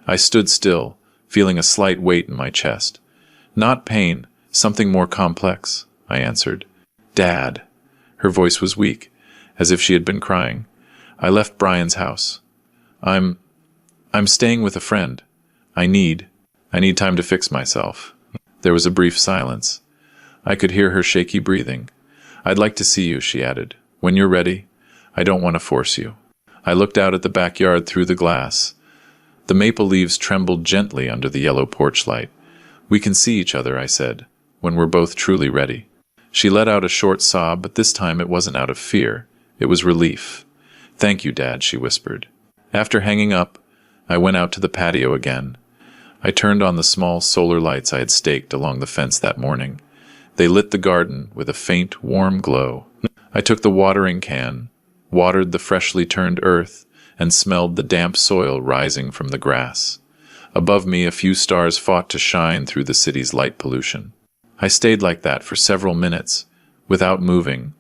I stood still, feeling a slight weight in my chest. Not pain, something more complex, I answered. Dad. Her voice was weak, as if she had been crying. I left Brian's house. I'm staying with a friend. I need time to fix myself. There was a brief silence. I could hear her shaky breathing. I'd like to see you, she added. When you're ready. I don't want to force you. I looked out at the backyard through the glass. The maple leaves trembled gently under the yellow porch light. We can see each other, I said, when we're both truly ready. She let out a short sob, but this time it wasn't out of fear. It was relief. Thank you, Dad, she whispered. After hanging up, I went out to the patio again. I turned on the small solar lights I had staked along the fence that morning. They lit the garden with a faint, warm glow. I took the watering can, watered the freshly turned earth, and smelled the damp soil rising from the grass. Above me, a few stars fought to shine through the city's light pollution. I stayed like that for several minutes, without moving,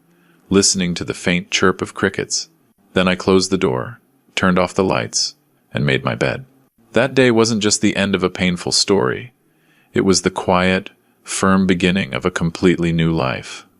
listening to the faint chirp of crickets. Then I closed the door, turned off the lights, and made my bed. That day wasn't just the end of a painful story. It was the quiet, firm beginning of a completely new life.